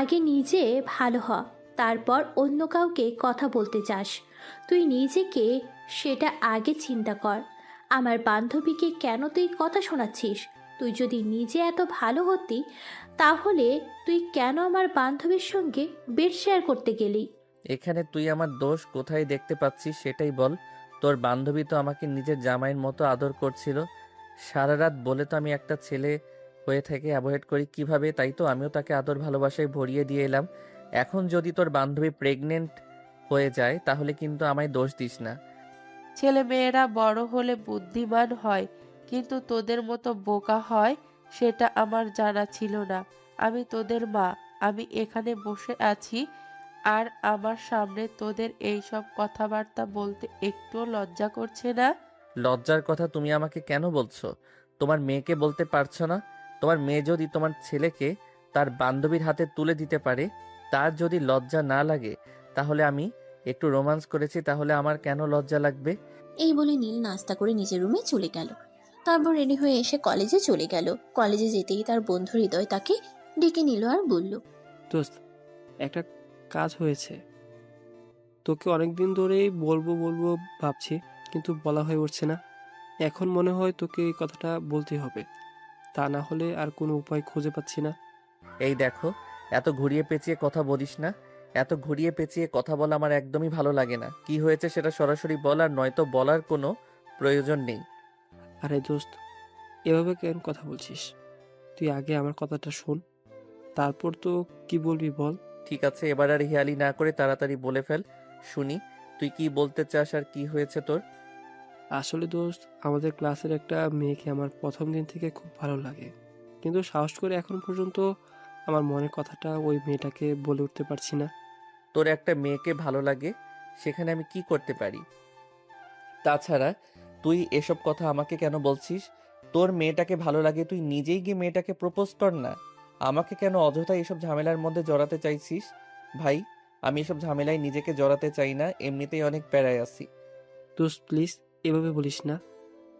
আগে নিজে ভালো হ, তারপর অন্য কাউকে কথা বলতে চাস। তুই নিজেকে সেটা আগে চিন্তা কর। আমার বান্ধবীকে কেন তুই কথা শোনাচ্ছিস? তুই যদি নিজে এত ভালো হতি তাহলে তুই কেন আমার বান্ধবীর সঙ্গে বেড শেয়ার করতে গেলি? এখানে তুই আমার দোষ কোথায় দেখতে পাচ্ছিস সেটাই বল। তোর বান্ধবী তো আমাকে নিজের জামাইয়ের মতো আদর করছিল। সারা রাত বলে তো আমি একটা ছেলে হয়ে থেকে অ্যাভয়েড করি কিভাবে, তাই তো আমিও তাকে আদর ভালোবাসায় ভরিয়ে দিয়ে এলাম। এখন যদি তোর বান্ধবী প্রেগনেন্ট হয়ে যায় তাহলে কিন্তু আমায় দোষ দিস না। ছেলে মেয়েরা বড় হলে বুদ্ধিমান হয়, কিন্তু তোদের মতো বোকা হয় সেটা আমার জানা ছিল না। আমি তোদের মা, আমি এখানে বসে আছি আর আমার সামনে তোদের এইসব কথাবার্তা বলতে একটুও লজ্জা করছে না? লজ্জার কথা তুমি আমাকে কেন বলছো? তোমার মেয়েকে বলতে পারছো না? তোমার মেয়ে যদি তোমার ছেলেকে তার বান্ধবীর হাতে তুলে দিতে পারে, তার যদি লজ্জা না লাগে, তাহলে আমি একটু রোমান্স করেছি, তাহলে আমার কেন লজ্জা লাগবে? এই বলে নীল নাস্তা করে নিজের রুমে চলে গেল। তারপর রেডি হয়ে এসে কলেজে চলে গেল। কলেজে যেতেই তার বন্ধু হৃদয় তাকে ডেকে নিল আর বলল, দোস্ত, একটা কাজ হয়েছে, তোকে অনেকদিন ধরেই বলবো বলবো ভাবছি, কিন্তু বলা হয়ে উঠছে না। এখন মনে হয় তোকে এই কথাটা বলতে হবে, তা না হলে আর কোনো উপায় খুঁজে পাচ্ছি না। এই দেখো, এত ঘুরিয়ে পেঁচিয়ে কথা বলিস না। এত ঘুরিয়ে পেঁচিয়ে কথা বলা আমার একদমই ভালো লাগে না। কি হয়েছে সেটা সরাসরি বল, আর নয়তো বলার কোনো প্রয়োজন নেই। আরে দোস্ত, এভাবে কেন কথা বলছিস? তুই আগে আমার কথাটা শোন, তারপর তো কি বলবি বল। ঠিক আছে, এবার আর হেয়ালি না করে তাড়াতাড়ি বলে ফেল, শুনি। তুই কি বলতে চাস আর কি হয়েছে তোর? আসলে দোস্ত, আমাদের ক্লাসের একটা মেয়েকে আমার প্রথম দিন থেকে খুব ভালো লাগে, কিন্তু সাহস করে এখন পর্যন্ত আমার মনের কথাটা ওই মেয়েটাকে বলে উঠতে পারছি না। তোর একটা মেয়েকে ভালো লাগে, সেখানে আমি কি করতে পারি? তাছাড়া তুই এসব কথা আমাকে কেন বলছিস? তোর মেয়েটাকে ভালো লাগে, তুই নিজেই গিয়ে মেয়েটাকে প্রপোজ কর না। আমাকে কেন অযথা এসব ঝামেলার মধ্যে জড়াতে চাইছিস? ভাই, আমি এসব ঝামেলায় নিজেকে জড়াতে চাই না, এমনিতেই অনেক প্যারায় আছি। দোস্ত প্লিজ, এভাবে বলিস না।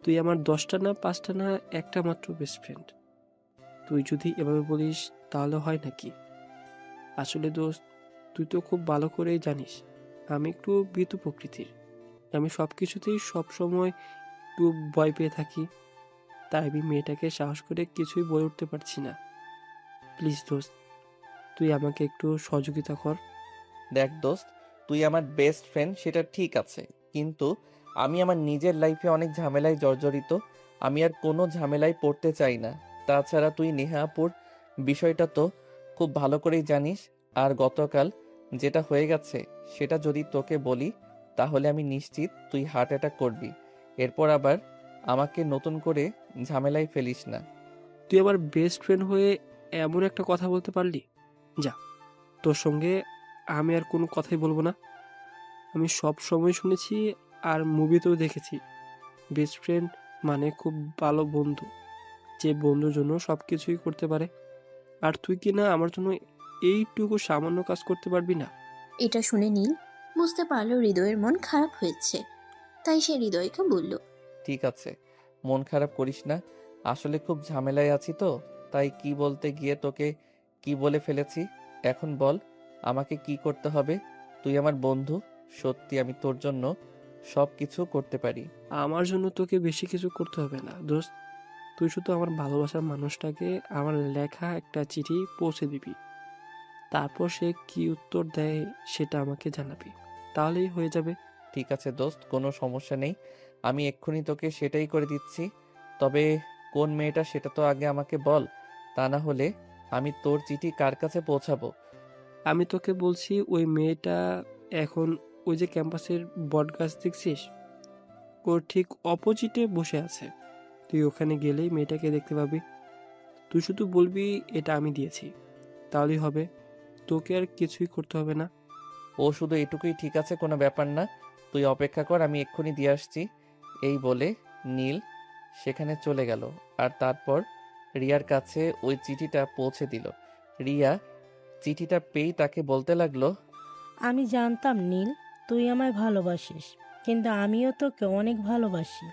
তুই আমার 10টা না 5টা না একটা মাত্র বেস্ট ফ্রেন্ড। তুই যদি এভাবে বলিস তাহলে হয় নাকি? আসলে দোস্ত, তুই তো খুব ভালো করেই জানিস আমি একটু ভীতু প্রকৃতির। আমি সব কিছুতেই সবসময় একটু ভয় পেয়ে থাকি, তাই আমি মেয়েটাকে সাহস করে কিছুই বলে উঠতে পারছি না। প্লিজ দোস্ত, তুই আমাকে একটু সহযোগিতা কর। দেখ দোস্ত, তুই আমার বেস্ট ফ্রেন্ড সেটা ঠিক আছে, কিন্তু আমি আমার নিজের লাইফে অনেক ঝামেলায় জর্জরিত। আমি আর কোনো ঝামেলায় পড়তে চাই না। তাছাড়া তুই নেহাপুর বিষয়টা তো খুব ভালো করেই জানিস। আর গতকাল যেটা হয়ে গেছে সেটা যদি তোকে বলি, তাহলে আমি নিশ্চিত তুই হার্ট অ্যাটাক করবি। এরপর আবার আমাকে নতুন করে ঝামেলায় ফেলিস না। তুই আমার বেস্ট ফ্রেন্ড হয়ে এমন একটা কথা বলতে পারলি? যা, তোর সঙ্গে আমি আর কোনো কথাই বলবো না। আমি সব সময় শুনেছি আর মুভিতেও দেখেছি, বেস্ট ফ্রেন্ড মানে খুব ভালো বন্ধু, যে বন্ধুর জন্য সব কিছুই করতে পারে। আর তুই কি না আমার জন্য এইটুকু সামান্য কাজ করতে পারবি না? এটা শুনে নীল বুঝতে পারলো হৃদয়ের মন খারাপ হয়েছে, তাই সে হৃদয়কে বলল, ঠিক আছে, মন খারাপ করিস না। আসলে খুব ঝামেলায় আছি তো, তাই কি বলতে গিয়ে তোকে কি বলে ফেলেছি। এখন বল, আমাকে কি করতে হবে? তুই আমার বন্ধু, সত্যি আমি তোর জন্য সব কিছু করতে পারি। আমার জন্য তোকে বেশি কিছু করতে হবে না দোস্ত। তুই শুধু আমার ভালোবাসার মানুষটাকে আমার লেখা একটা চিঠি পৌঁছে দিবি, তারপর সে কি উত্তর দেয় সেটা আমাকে জানাবি, তাহলেই হয়ে যাবে। ঠিক আছে দোস্ত, কোনো সমস্যা নেই। আমি এক্ষুনি তোকে সেটাই করে দিচ্ছি। তবে কোন মেয়েটা সেটা তো আগে আমাকে বল, তা না হলে আমি তোর চিঠি কার কাছে পৌঁছাবো? আমি তোকে বলছি, ওই মেয়েটা এখন ওই যে ক্যাম্পাসের বটগাছ দেখছিস, ওর ঠিক অপোজিটে বসে আছে। তুই ওখানে গেলেই মেয়েটাকে দেখতে পাবি। তুই শুধু বলবি এটা আমি দিয়েছি, তাহলেই হবে। তোকে আর কিছুই করতে হবে না। ও শুধু এটুকুই, ঠিক আছে, কোনো ব্যাপার না। তুই অপেক্ষা কর, আমি এক্ষুনি দিয়ে আসছি। এই বলে নীল সেখানে চলে গেল, আর তারপর রিয়ার কাছে ওই চিঠিটা পৌঁছে দিল। রিয়া চিঠিটা পেয়েই তাকে বলতে লাগলো, আমি জানতাম নীল, তুই আমায় ভালোবাসিস, কিন্তু আমিও তোকে অনেক ভালোবাসি।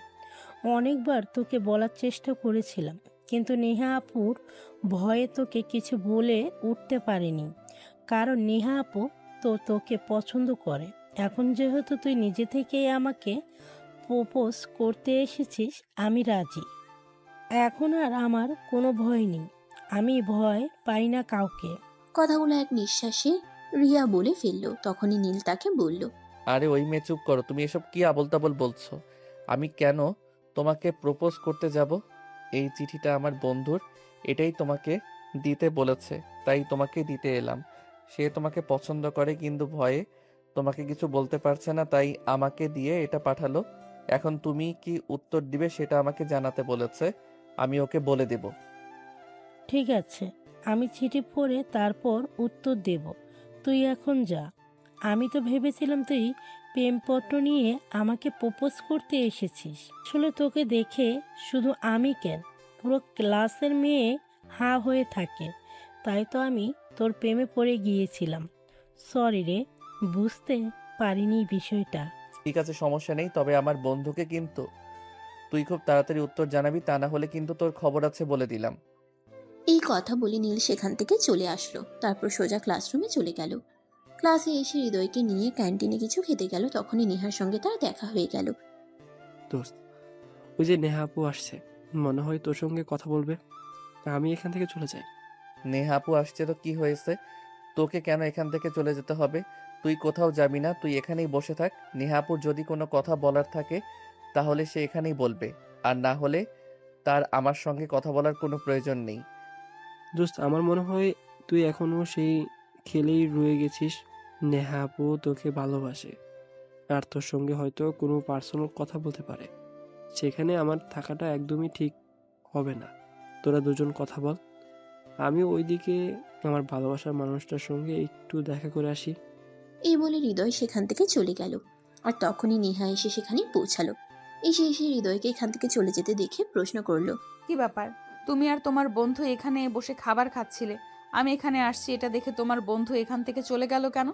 অনেকবার তোকে বলার চেষ্টা করেছিলাম, কিন্তু নেহা আপুর ভয়ে তোকে কিছু বলে উঠতে পারিনি। কারণ নেহা আপু তো তোকে পছন্দ করে। এখন যেহেতু তুই নিজে থেকেই আমাকে প্রপোজ করতে এসেছিস, আমি রাজি। এখন আর আমার কোনো ভয় নেই, আমি ভয় পাই না কাউকে। কথাগুলো এক নিঃশ্বাসে রিয়া বলে ফেলল। তখনই নীল তাকে বলল, আরে ওই মেয়ে চুপ করো, তুমি এসব কি আবোল তাবোল বলছো? আমি কেন তোমাকে প্রপোজ করতে যাব? এই চিঠিটা আমার বন্ধুর, এটাই তোমাকে দিতে বলেছে, তাই তোমাকে দিতে এলাম। সে তোমাকে পছন্দ করে, কিন্তু ভয়ে তোমাকে কিছু বলতে পারছে না, তাই আমাকে দিয়ে এটা পাঠালো। এখন তুমি কি উত্তর দিবে সেটা আমাকে জানাতে বলেছে, আমি ওকে বলে দেব। ঠিক আছে, আমি চিঠি পড়ে তারপর উত্তর দেব। তুই এখন যা। আমি তো ভেবেছিলাম তুই প্রেমপত্র নিয়ে আমাকে প্রপোজ করতে এসেছিস। আসলে তোকে দেখে শুধু আমি কেন, পুরো ক্লাসের মেয়ে হা হয়ে থাকে। তাই তো আমি তোর প্রেমে পড়ে গিয়েছিলাম। সরি রে, বুঝতে পারিনি বিষয়টা। ঠিক আছে, সমস্যা নেই, তবে আমার বন্ধুকে কিন্তু তুই খুব তাড়াতাড়ি উত্তর জানাবি, তা না হলে কিন্তু তোর খবর আছে বলে দিলাম। এই কথা বলে নীল সেখান থেকে চলে আসলো, তারপর সোজা ক্লাসরুমে চলে গেল। ক্লাসে এসে হৃদয়কে নিয়ে ক্যান্টিনে কিছু খেতে গেল, তখনই নেহার সঙ্গে তার দেখা হয়ে গেল। দোস্ত, ওই যে নেহা আপু আসছে, মনে হয় তোর সঙ্গে কথা বলবে। আমি এখান থেকে চলে যাই। নেহা আপু আসছে তো কি হয়েছে? তোকে কেন এখান থেকে চলে যেতে হবে? তুই কোথাও যাবি না, তুই এখানেই বসে থাক। নেহা আপুর যদি কোনো কথা বলার থাকে তাহলে সে এখানেই বলবে, আর না হলে তার আমার সঙ্গে কথা বলার কোনো প্রয়োজন নেই। দোস্ত, আমার মনে হয় তুই এখনো সেই খেলেই রয়ে গেছিস। নেহা আপু তোকে ভালোবাসে, আর তোর সঙ্গে হয়তো কোনো পার্সোনাল কথা বলতে পারে। সেখানে আমার থাকাটা একদমই ঠিক হবে না। তোরা দুজন কথা বল, আমি ওইদিকে আমার ভালোবাসার মানুষটার সঙ্গে একটু দেখা করে আসি। এই বলে হৃদয় সেখান থেকে চলে গেল। আর তখনই নেহা এসে সেখানে পৌঁছালো। এসে হৃদয়কে এখান থেকে চলে যেতে দেখে প্রশ্ন করলো, কি ব্যাপার? তুমি আর তোমার বন্ধু এখানে বসে খাবার খাচ্ছিলে, আমি এখানে আসছি এটা দেখে তোমার বন্ধু এখান থেকে চলে গেল কেন?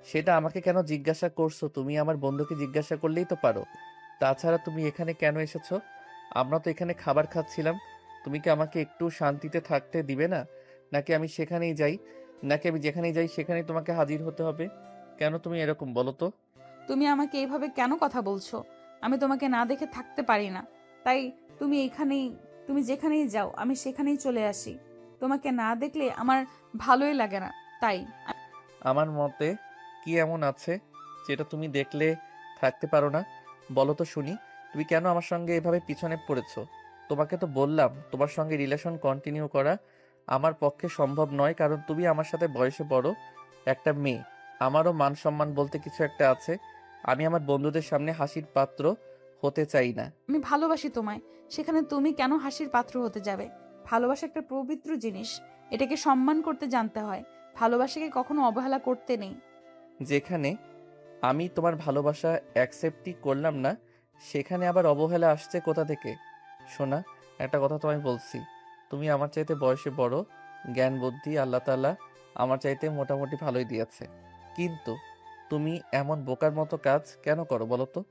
সেটা আমাকে কেন জিজ্ঞাসা করছো? তুমি আমার বন্ধুকে জিজ্ঞাসা করলেই তো পারো। তাছাড়া তুমি এখানে কেন এসেছো? আমরা তো এখানে খাবার খাচ্ছিলাম। তুমি কি আমাকে একটু শান্তিতে থাকতে দিবে না? নাকি আমি সেখানেই যাই, নাকি আমি যেখানেই যাই সেখানেই তোমাকে হাজির হতে হবে? কেন তুমি এরকম বলো তো? তুমি আমাকে এইভাবে কেন কথা বলছো? আমি তোমাকে না দেখে থাকতে পারি না, তাই তুমি যেখানেই যাও আমি সেখানেই চলে আসি। তোমাকে না দেখলে আমার ভালোই লাগে না, তাই। আমার মতে কি এমন আছে যেটা তুমি দেখলে থাকতে পারো না? বলো তো শুনি। তুমি কেন আমার সঙ্গে এভাবে পিছনে পড়েছো? তোমাকে তো বললাম তোমার সঙ্গে রিলেশন কন্টিনিউ করা আমার পক্ষে সম্ভব নয়, কারণ তুমি আমার সাথে বয়সে বড় একটা মেয়ে। আমারও মান সম্মান বলতে কিছু একটা আছে। আমি আমার বন্ধুদের সামনে হাসির পাত্র হতে চাই না। আমি ভালোবাসি তোমায়, সেখানে তুমি কেন হাসির পাত্র হতে যাবে? ভালোবাসা একটা পবিত্র জিনিস, এটাকে সম্মান করতে জানতে হয়। ভালোবাসাকে কখনো অবহেলা করতে নেই। যেখানে আমি তোমার ভালোবাসা অ্যাকসেপ্টই করলাম না, সেখানে আবার অবহেলা আসছে কোথা থেকে? শোনা, একটা কথা তোমায় বলছি। তুমি আমার চাইতে বয়সে বড়, জ্ঞান বুদ্ধি আল্লাহ তাআলা আমার চাইতে মোটামুটি ভালোই দিয়েছে। কিন্তু তুমি এমন বোকার মতো কাজ কেন করো বলো তো?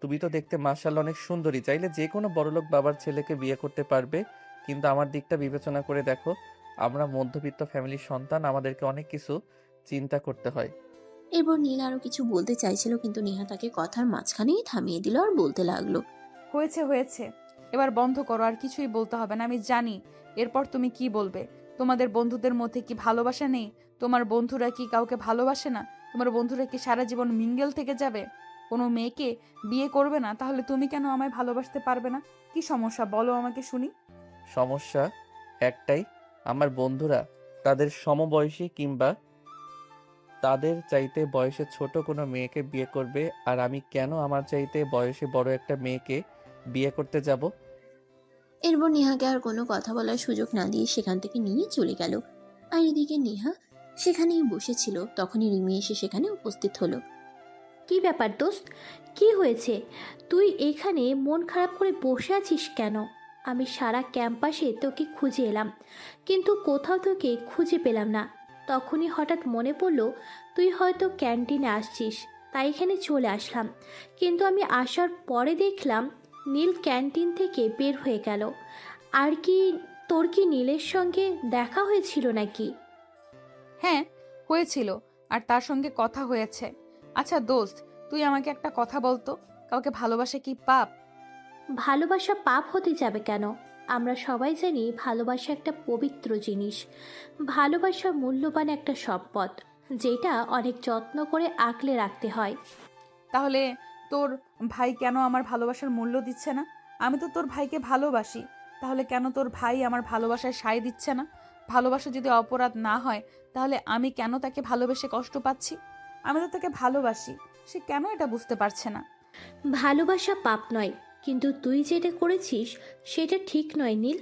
তুমি তো দেখতে মাশাআল্লাহ অনেক সুন্দরী, চাইলে যে কোনো বড়লোক বাবার ছেলেকে বিয়ে করতে পারবে। কিন্তু আমার দিকটা বিবেচনা করে দেখো, আমরা মধ্যবিত্ত ফ্যামিলির সন্তান, আমাদেরকে অনেক কিছু চিন্তা করতে হয়। এরপর নীল আরো কিছু বলতে চাইছিল, কিন্তু নেহা তাকে কথার মাঝখানেই থামিয়ে দিল আর বলতে লাগলো, হয়েছে হয়েছে, এবার বন্ধ করো, আর কিছুই বলতে হবে না। আমি জানি এরপর তুমি কি বলবে। তোমাদের বন্ধুদের মধ্যে কি ভালোবাসা নেই? তোমার বন্ধুরা কি কাউকে ভালোবাসে না? তোমার বন্ধুরা কি সারা জীবন মিঙ্গেল থেকে যাবে, কোনো মেয়েকে বিয়ে করবে না? তাহলে তুমি কেন আমায় ভালোবাসতে পারবে না? কি সমস্যা বলো আমাকে শুনি। সমস্যা একটাই, আমার বন্ধুরা তাদের সমবয়সী কিংবা তাদের চাইতে বয়সে ছোট কোনো মেয়েকে বিয়ে করবে, আর আমি কেন আমার চাইতে বয়সে বড় একটা মেয়েকে বিয়ে করতে যাব? এরপর নেহাকে আর কোনো কথা বলার সুযোগ না দিয়ে সেখান থেকে নিয়ে চলে গেল। আর এদিকে নেহা সেখানেই বসেছিল, তখনই রিমি এসে সেখানে উপস্থিত হলো। কি ব্যাপার দোস্ত, কি হয়েছে? তুই এখানে মন খারাপ করে বসে আছিস কেন? আমি সারা ক্যাম্পাসে তোকে খুঁজে এলাম, কিন্তু কোথাও তোকে খুঁজে পেলাম না। তখনই হঠাৎ মনে পড়লো তুই হয়তো ক্যান্টিনে আসছিস, তাই এখানে চলে আসলাম। কিন্তু আমি আসার পরে দেখলাম নীল ক্যান্টিন থেকে বের হয়ে গেল। আর কি, তোর কি নীলের সঙ্গে দেখা হয়েছিল নাকি? হ্যাঁ, হয়েছিল, আর তার সঙ্গে কথা হয়েছে। আচ্ছা দোস্ত, তুই আমাকে একটা কথা বলতো, কাউকে ভালোবাসা কি পাপ? ভালোবাসা পাপ হতে যাবে কেন? আমরা সবাই জানি ভালোবাসা একটা পবিত্র জিনিস। ভালোবাসা মূল্যবান একটা সম্পদ, যেটা অনেক যত্ন করে আগলে রাখতে হয়। তাহলে তোর ভাই কেন আমার ভালোবাসার মূল্য দিচ্ছে না? আমি তো তোর ভাইকে ভালোবাসি, তাহলে কেন তোর ভাই আমার ভালোবাসায় সায় দিচ্ছে না? ভালোবাসা যদি অপরাধ না হয়, তাহলে আমি কেন তাকে ভালোবেসে কষ্ট পাচ্ছি? আমি তো তাকে ভালোবাসি, সে কেন এটা বুঝতে পারছে না? ভালোবাসা পাপ নয়, কিন্তু তুই যেটা করেছিস সেটা ঠিক নয় নীল।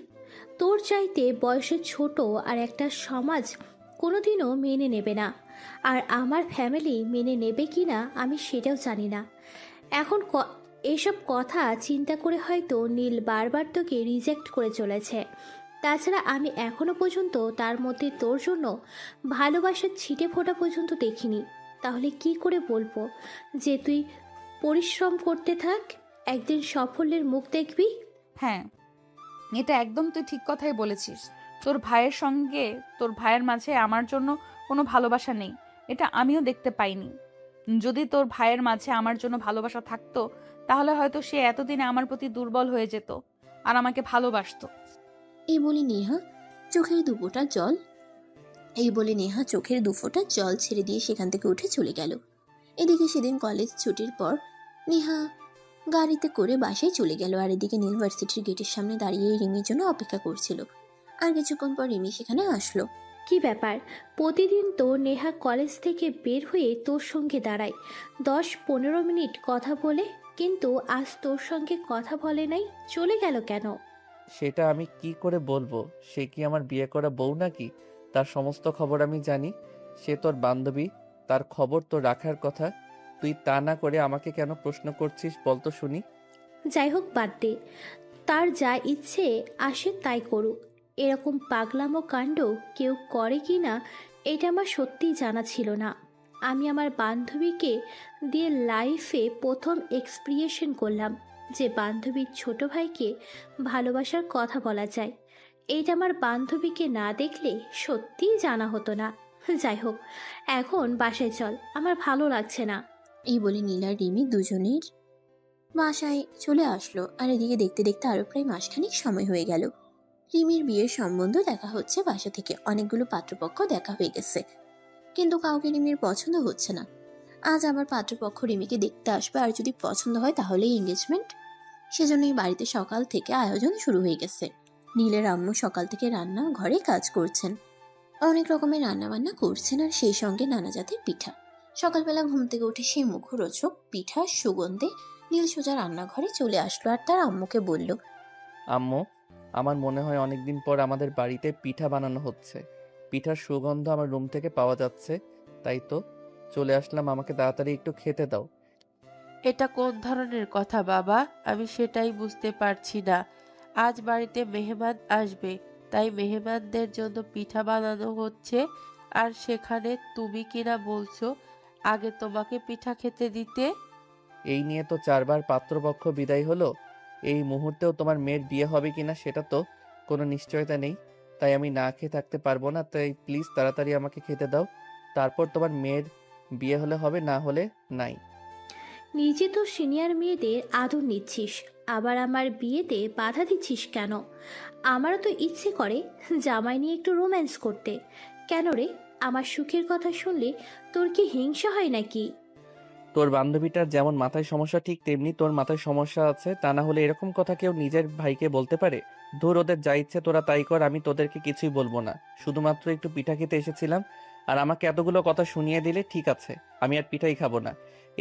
তোর চাইতে বয়সে ছোট আর একটা সমাজ কোনোদিনও মেনে নেবে না। আর আমার ফ্যামিলি মেনে নেবে কি না আমি সেটাও জানি না। এখন এসব কথা চিন্তা করে হয়তো নীল বারবার তোকে রিজেক্ট করে চলেছে। তাছাড়া আমি এখনো পর্যন্ত তার মধ্যে তোর জন্য ভালোবাসার ছিটে ফোঁটা পর্যন্ত দেখিনি। তাহলে কি করে বলবো যে তুই পরিশ্রম করতে থাক, একদিন সাফল্যের মুখ দেখবি? হ্যাঁ, এটা একদম তুই ঠিক কথাই বলেছিস। তোর ভাইয়ের সঙ্গে তোর ভাইয়ের মাঝে আমার জন্য কোনো ভালোবাসা নেই, এটা আমিও দেখতে পাইনি। যদি তোর ভাইয়ের মাঝে আমার জন্য ভালোবাসা থাকতো, তাহলে হয়তো সে এতদিনে আমার প্রতি দুর্বল হয়ে যেত আর আমাকে ভালোবাসতো। এই বলে নেহা চোখের দুফোঁটা জল এই বলে নেহা চোখের দুফোঁটা জল ছেড়ে দিয়ে সেখান থেকে উঠে চলে গেল। এদিকে সেদিন কলেজ ছুটির পর নেহা গাড়িতে করে বাসায় চলে গেল, আর এদিকে নীল ভার্সিটির গেটের সামনে দাঁড়িয়ে রিমির জন্য অপেক্ষা করছিল। আর কিছুক্ষণ পর রিমি সেখানে আসলো। কি ব্যাপার, প্রতিদিন তো নেহা কলেজ থেকে বের হয়ে তোর সঙ্গে দাঁড়ায় 10-15 মিনিট কথা বলে, কিন্তু আজ তোর সঙ্গে কথা বলে নাই, চলে গেল কেন? সেটা আমি কি করে বলবো? সে কি আমার বিয়ে করা বউ নাকি? তার সমস্ত খবর আমি জানি। সে তোর বান্ধবী, তার খবর তো রাখার কথা। তুই তা না করে আমাকে কেন প্রশ্ন করছিস বলতো শুনি? যাই হোক, বাদ দে, তার যা ইচ্ছে আসে তাই করুক। এরকম পাগলামো কাণ্ড কেউ করে কি না এটা আমার সত্যিই জানা ছিল না। আমি আমার বান্ধবীকে দিয়ে লাইফে প্রথম এক্সপিরিয়েশন করলাম যে বান্ধবীর ছোট ভাইকে ভালোবাসার কথা বলা যায়। এইটা আমার বান্ধবীকে না দেখলে সত্যিই জানা হতো না। যাই হোক, এখন বাসায় চল, আমার ভালো লাগছে না। এই বলে নীল আর রিমি দুজনের বাসায় চলে আসলো। আর এদিকে দেখতে দেখতে আরো প্রায় মাসখানেক সময় হয়ে গেল। রিমির বিয়ের সম্বন্ধ দেখা হচ্ছে, বাসা থেকে অনেকগুলো পাত্রপক্ষ দেখা হয়ে গেছে, কিন্তু কাউকে রিমির পছন্দ হচ্ছে না। আজ আবার পাত্রপক্ষ রিমিকে দেখতে আসবে, আর যদি পছন্দ হয় তাহলেই এঙ্গেজমেন্ট। সেজন্যই বাড়িতে সকাল থেকে আয়োজন শুরু হয়ে গেছে। নীলের আম্মু সকাল থেকে রান্না ঘরে কাজ করছেন, অনেক রকমের রান্না বান্না করছেন, আর সেই সঙ্গে নানা জাতের পিঠা। সকালবেলা ঘুম থেকে উঠে সেই মুখরোচক পিঠার সুগন্ধে নীল সোজা রান্নাঘরে চলে আসলো, আর তার আম্মুকে বলল, আম্মু, আমার মনে হয় অনেকদিন পর আমাদের বাড়িতে পিঠা বানানো হচ্ছে। পিঠার সুগন্ধ আমার রুম থেকে পাওয়া যাচ্ছে, তাই তো চলে আসলাম। আমাকে তাড়াতাড়ি একটু খেতে দাও। এটা কোন ধরনের কথা বাবা? আমি সেটাই বুঝতে পারছি না। আজ বাড়িতে মেহমান আসবে, তাই মেহমানদের জন্য পিঠা বানানো হচ্ছে, আর সেখানে তুমি কিনা বলছো আগে তোমাকে পিঠা খেতে দিতে। এই নিয়ে তো 4বার পাত্রপক্ষ বিদায় হলো। এই মুহূর্তেও তোমার মেয়ের বিয়ে হবে কিনা সেটা তো কোনো নিশ্চয়তা নেই, তাই আমি না খেয়ে থাকতে পারবো না। তাই প্লিজ তাড়াতাড়ি আমাকে খেতে দাও, তারপর তোমার মেয়ের বিয়ে হলে হবে, না হলে নাই। নিজে তো সিনিয়র মেয়েদের আদর নিচ্ছিস, আবার আমার বিয়েতে বাধা দিচ্ছিস কেন? আমারও তো ইচ্ছে করে জামাই নিয়ে একটু রোম্যান্স করতে। কেন রে, আমার সুখের কথা শুনলে তোর কি হিংসা হয় নাকি? তোর বান্ধবীটার যেমন মাথায় সমস্যা, ঠিক তেমনি তোর মাথায় সমস্যা আছে। তা না হলে এরকম কথা কেউ নিজের ভাইকে বলতে পারে? ধুর, ওদের যা ইচ্ছে তোরা তাই কর, আমি তোদেরকে কিছুই বলবো না। শুধুমাত্র একটু পিঠা খেতে এসেছিলাম, আর আমাকে এতগুলো কথা শুনিয়ে দিলে ঠিক আছে, আমি আর পিঠাই খাবো না।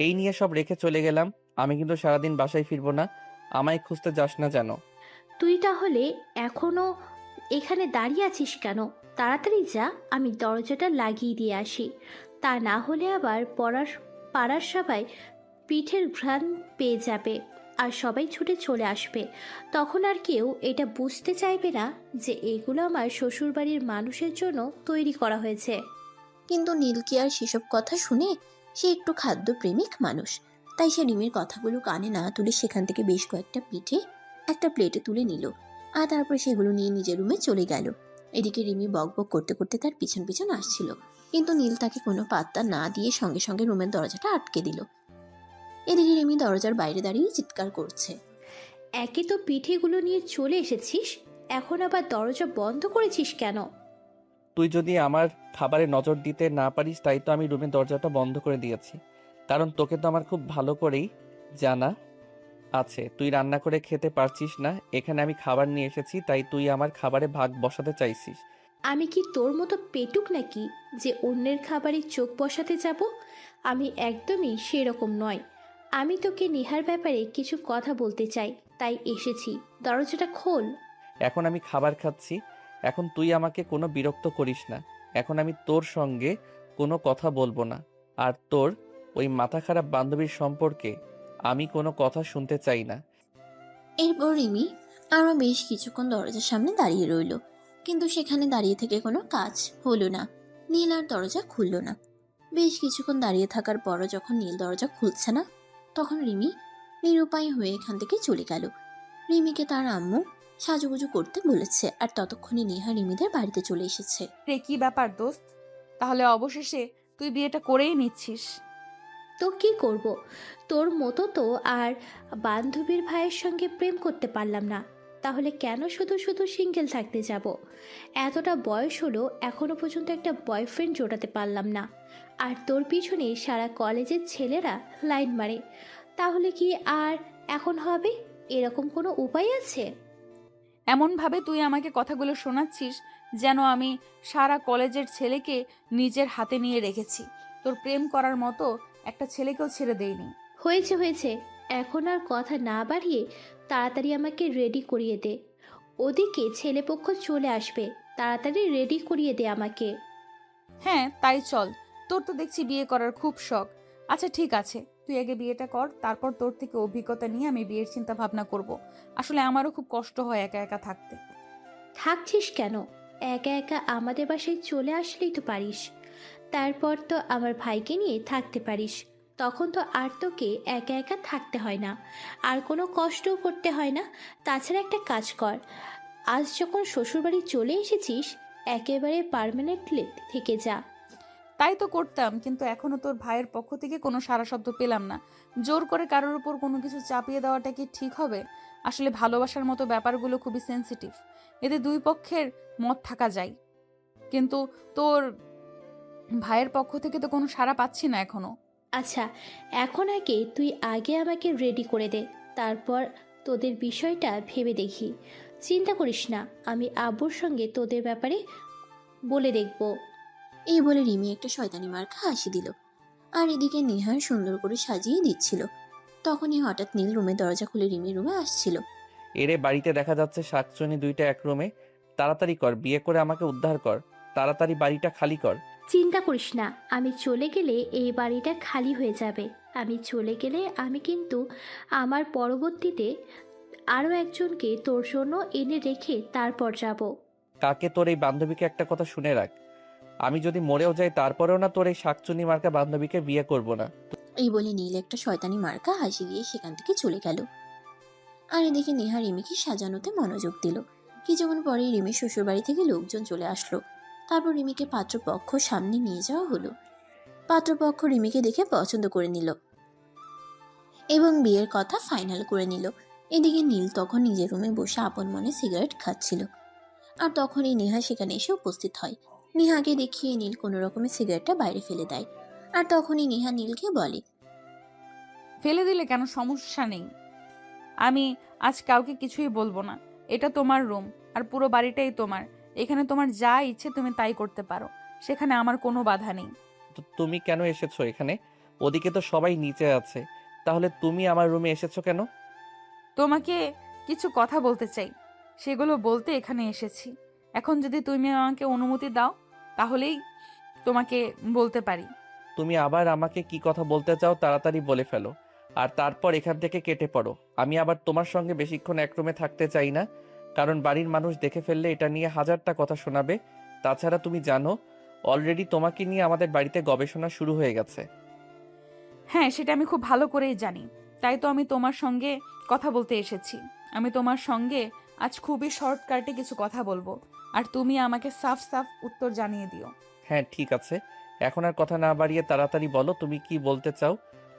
এই নিয়ে সব রেখে চলে গেলাম। আমি কিন্তু সারাদিন বাসায় ফিরবো না, আমায় খুঁজতে যাস না যেন। তুই তাহলে এখনো এখানে দাঁড়িয়ে আছিস কেন? তাড়াতাড়ি যা, আমি দরজাটা লাগিয়ে দিয়ে আসি। তা না হলে আবার পাড়ার সবাই পিঠের ঘ্রাণ পেয়ে যাবে, আর সবাই ছুটে চলে আসবে। তখন আর কেউ এটা বুঝতে চাইবে না যে এগুলো আমার শ্বশুরবাড়ির মানুষের জন্য তৈরি করা হয়েছে। কিন্তু নীল কি আর সেসব কথা শুনে? সে একটু খাদ্যপ্রেমিক মানুষ, তাই সে রিমির কথাগুলো কানে না তুলে সেখান থেকে বেশ কয়েকটা পিঠে একটা প্লেটে তুলে নিল, আর তারপর সেগুলো নিয়ে নিজের রুমে চলে গেল। এদিকে রিমি বকবক করতে করতে তার পিছন পিছন আসছিল, কিন্তু নীল তাকে কোনো পাত্তা না দিয়ে সঙ্গে সঙ্গে রুমের দরজাটা আটকে দিল। এদিকে রিমি দরজার বাইরে দাঁড়িয়ে চিৎকার করছে, একে তো পিঠেগুলো নিয়ে চলে এসেছিস, এখন আবার দরজা বন্ধ করেছিস কেন? তুই যদি আমার খাবারে নজর দিতে না পারিস, তাই তো আমি রুমের দরজাটা বন্ধ করে দিয়েছি। কারণ তোকে তো আমার খুব ভালো করেই জানা আছে তুই রান্না করে খেতে পারছিস না। এখানে আমি খাবার নিয়ে এসেছি, তাই তুই আমার খাবারে ভাগ বসাতে চাইছিস। আমি কি তোর মতো পেটুক নাকি যে অন্যের খাবারে চোখ বসাতে যাব? আমি একদমই সেরকম নয়। আমি তোকে নেহার ব্যাপারে কিছু কথা বলতে চাই, তাই এসেছি। দরজাটা খোল। এখন আমি খাবার খাচ্ছি, এখন তুই আমাকে কোনো বিরক্ত করিস না। এখন আমি তোর সঙ্গে কোনো কথা বলবো না, আর তোর ওই মাথা খারাপ বান্ধবীর সম্পর্কে আমি কোনো কথা শুনতে চাই না। এরপর রিমি আরো বেশ কিছুক্ষণ দরজার সামনে দাঁড়িয়ে রইল, কিন্তু সেখানে দাঁড়িয়ে থেকে কোনো কাজ হলো না। নীল আর দরজা খুলল না। বেশ কিছুক্ষণ দাঁড়িয়ে থাকার পরও যখন নীল দরজা খুলছে না, তখন রিমি নিরুপায় হয়ে এখান থেকে চলে গেল। রিমিকে তার আম্মু সাজুগুজু করতে বলেছে। আর ততক্ষণে নেহা রিমিদের বাড়িতে চলে এসেছে। রে কি ব্যাপার দোস্ত? তাহলে অবশেষে তুই বিয়েটা করেই নিচ্ছিস? তো কি করব, তোর মতো তো আর বান্ধবীর ভাইয়ের সঙ্গে প্রেম করতে পারলাম না, তাহলে কেন শুধু শুধু সিঙ্গেল থাকতে যাব? এতটা বয়স হলো এখনো পর্যন্ত একটা বয়ফ্রেন্ড জোটাতে পারলাম না, আর তোর পিছনে সারা কলেজের ছেলেরা লাইন মারে। তাহলে কি আর এখন হবে? এরকম কোনো উপায় আছে? এমনভাবে তুই আমাকে কথাগুলো শোনাচ্ছিস যেন আমি সারা কলেজের ছেলেকে নিজের হাতে নিয়ে রেখেছি। তোর প্রেম করার মতো একটা ছেলেকেও ছেড়ে দেইনি। হয়েছে হয়েছে, এখন আর কথা না বাড়িয়ে তাড়াতাড়ি আমাকে রেডি করিয়ে দে। ওদিকে ছেলেপক্ষ চলে আসবে, তাড়াতাড়ি রেডি করিয়ে দে আমাকে। হ্যাঁ তাই চল, তোর তো দেখছি বিয়ে করার খুব শখ। আচ্ছা ঠিক আছে, তুই আগে বিয়েটা কর, তারপর তোর থেকে অভিজ্ঞতা নিয়ে আমি বিয়ের চিন্তা ভাবনা করব। আসলে আমারও খুব কষ্ট হয় একা একা থাকতে। থাকছিস কেন? একা একা আমাদের বাসায় চলে আসলেই তো পারিস। তারপর তো আমার ভাইকে নিয়ে থাকতে পারিস। তখন তো আর তোকে একা একা থাকতে হয় না, আর কোনো কষ্টও করতে হয় না। তাছাড়া একটা কাজ কর, আজ যখন শ্বশুরবাড়ি চলে এসেছিস একেবারে পার্মানেন্টলি থেকে যা। তাই তো করতাম, কিন্তু এখনো তোর ভাইয়ের পক্ষ থেকে কোনো সাড়া শব্দ পেলাম না। জোর করে কারোর উপর কোনো কিছু চাপিয়ে দেওয়াটা কি ঠিক হবে? আসলে ভালোবাসার মতো ব্যাপারগুলো খুবই সেনসিটিভ, এতে দুই পক্ষের মত থাকা যায়। কিন্তু তোর ভাইয়ের পক্ষ থেকে তো কোনো সাড়া পাচ্ছি না এখনো। আচ্ছা, এখন আগে তুই আগে আমাকে রেডি করে দে, তারপর তোদের বিষয়টা ভেবে দেখি। চিন্তা করিস না, আমি আব্বুর সঙ্গে তোদের ব্যাপারে বলে দেখব। এই বলে রিমি একটা শয়তানি মার্কা হাসি দিল। আর এদিকে নেহার সুন্দর করে সাজিয়ে দিচ্ছিল। তখনই হঠাৎ নীল রুমের দরজা খুলে রিমির রুমে আসছিল। এরে বাড়িতে দেখা যাচ্ছে শাকচুনি দুইটা এক রুমে। তাড়াতাড়ি কর, বিয়ে করে আমাকে উদ্ধার কর। তাড়াতাড়ি বাড়িটা খালি কর। চিন্তা করিস না, আমি চলে গেলে এই বাড়িটা খালি হয়ে যাবে। আমি চলে গেলে আমি কিন্তু আমার পরবর্তীতে আরও একজনকে তোর জন্য এনে রেখে তারপর যাব। কাকে? তোর এই বান্ধবীকে একটা কথা শুনে রাখ, আমি যদি মরেও যাই তারপরেও না তোর এই শাকচুনি মার্কা বান্ধবীকে বিয়ে করব না। এই বলে নীল একটা শয়তানি মার্কা হাসি দিয়ে সেখান থেকে চলে গেল। আর এদিকে নেহা রিমিকে সাজানোতে মনোযোগ দিল। কিছুক্ষণ পরেই রিমির শ্বশুরবাড়ি থেকে লোকজন চলে আসলো। তারপর রিমিকে পাত্রপক্ষ সামনে নিয়ে যাওয়া হলো। পাত্রপক্ষ রিমিকে দেখে পছন্দ করে নিল এবং বিয়ের কথা ফাইনাল করে নিল। এদিকে নীল তখন নিজের রুমে বসে আপন মনে সিগারেট খাচ্ছিল। আর তখনই নেহা সেখানে এসে উপস্থিত হয়। নেহাকে দেখিয়ে নীল কোনো রকমের সিগারেটটা বাইরে ফেলে দেয়। আর তখনই নেহা নীলকে বলে, ফেলে দিলে কেন, সমস্যা নেই। আমি আজ কাউকে কিছুই বলবো না। এটা তোমার রুম, আর পুরো বাড়িটাই তোমার। এখানে তোমার যা ইচ্ছে তুমি তাই করতে পারো, সেখানে আমার কোনো বাধা নেই। তো তুমি কেন এসেছো এখানে? ওদিকে তো সবাই নিচে আছে, তাহলে তুমি আমার রুমে এসেছো কেন? তোমাকে কিছু কথা বলতে চাই, সেগুলো বলতে এখানে এসেছি। এখন যদি তুমি আমাকে অনুমতি দাও তাহলেই তোমাকে বলতে পারি। তুমি আবার আমাকে কি কথা বলতে চাও তাড়াতাড়ি বলে ফেলো, আর তারপর এখান থেকে কেটে পড়ো। আমি আবার তোমার সঙ্গে বেশিক্ষণ এক রুমে থাকতে চাই না, কারণ বাড়ির মানুষ দেখে ফেললে এটা নিয়ে হাজারটা কথা শোনাবে। তাছাড়া তুমি জানো অলরেডি তোমাকে নিয়ে আমাদের বাড়িতে গবেষণা শুরু হয়ে গেছে। হ্যাঁ, সেটা আমি খুব ভালো করেই জানি, তাই তো আমি তোমার সঙ্গে কথা বলতে এসেছি। আমি তোমার সঙ্গে আজ খুবই শর্টকাটে কিছু কথা বলবো, আর তুমি আমাকে সাফ সাফ উত্তর জানিয়ে দিও। হ্যাঁ ঠিক আছে, এখন আর কথা না বাড়িয়ে তাড়াতাড়ি বলো তুমি কি বলতে চাও,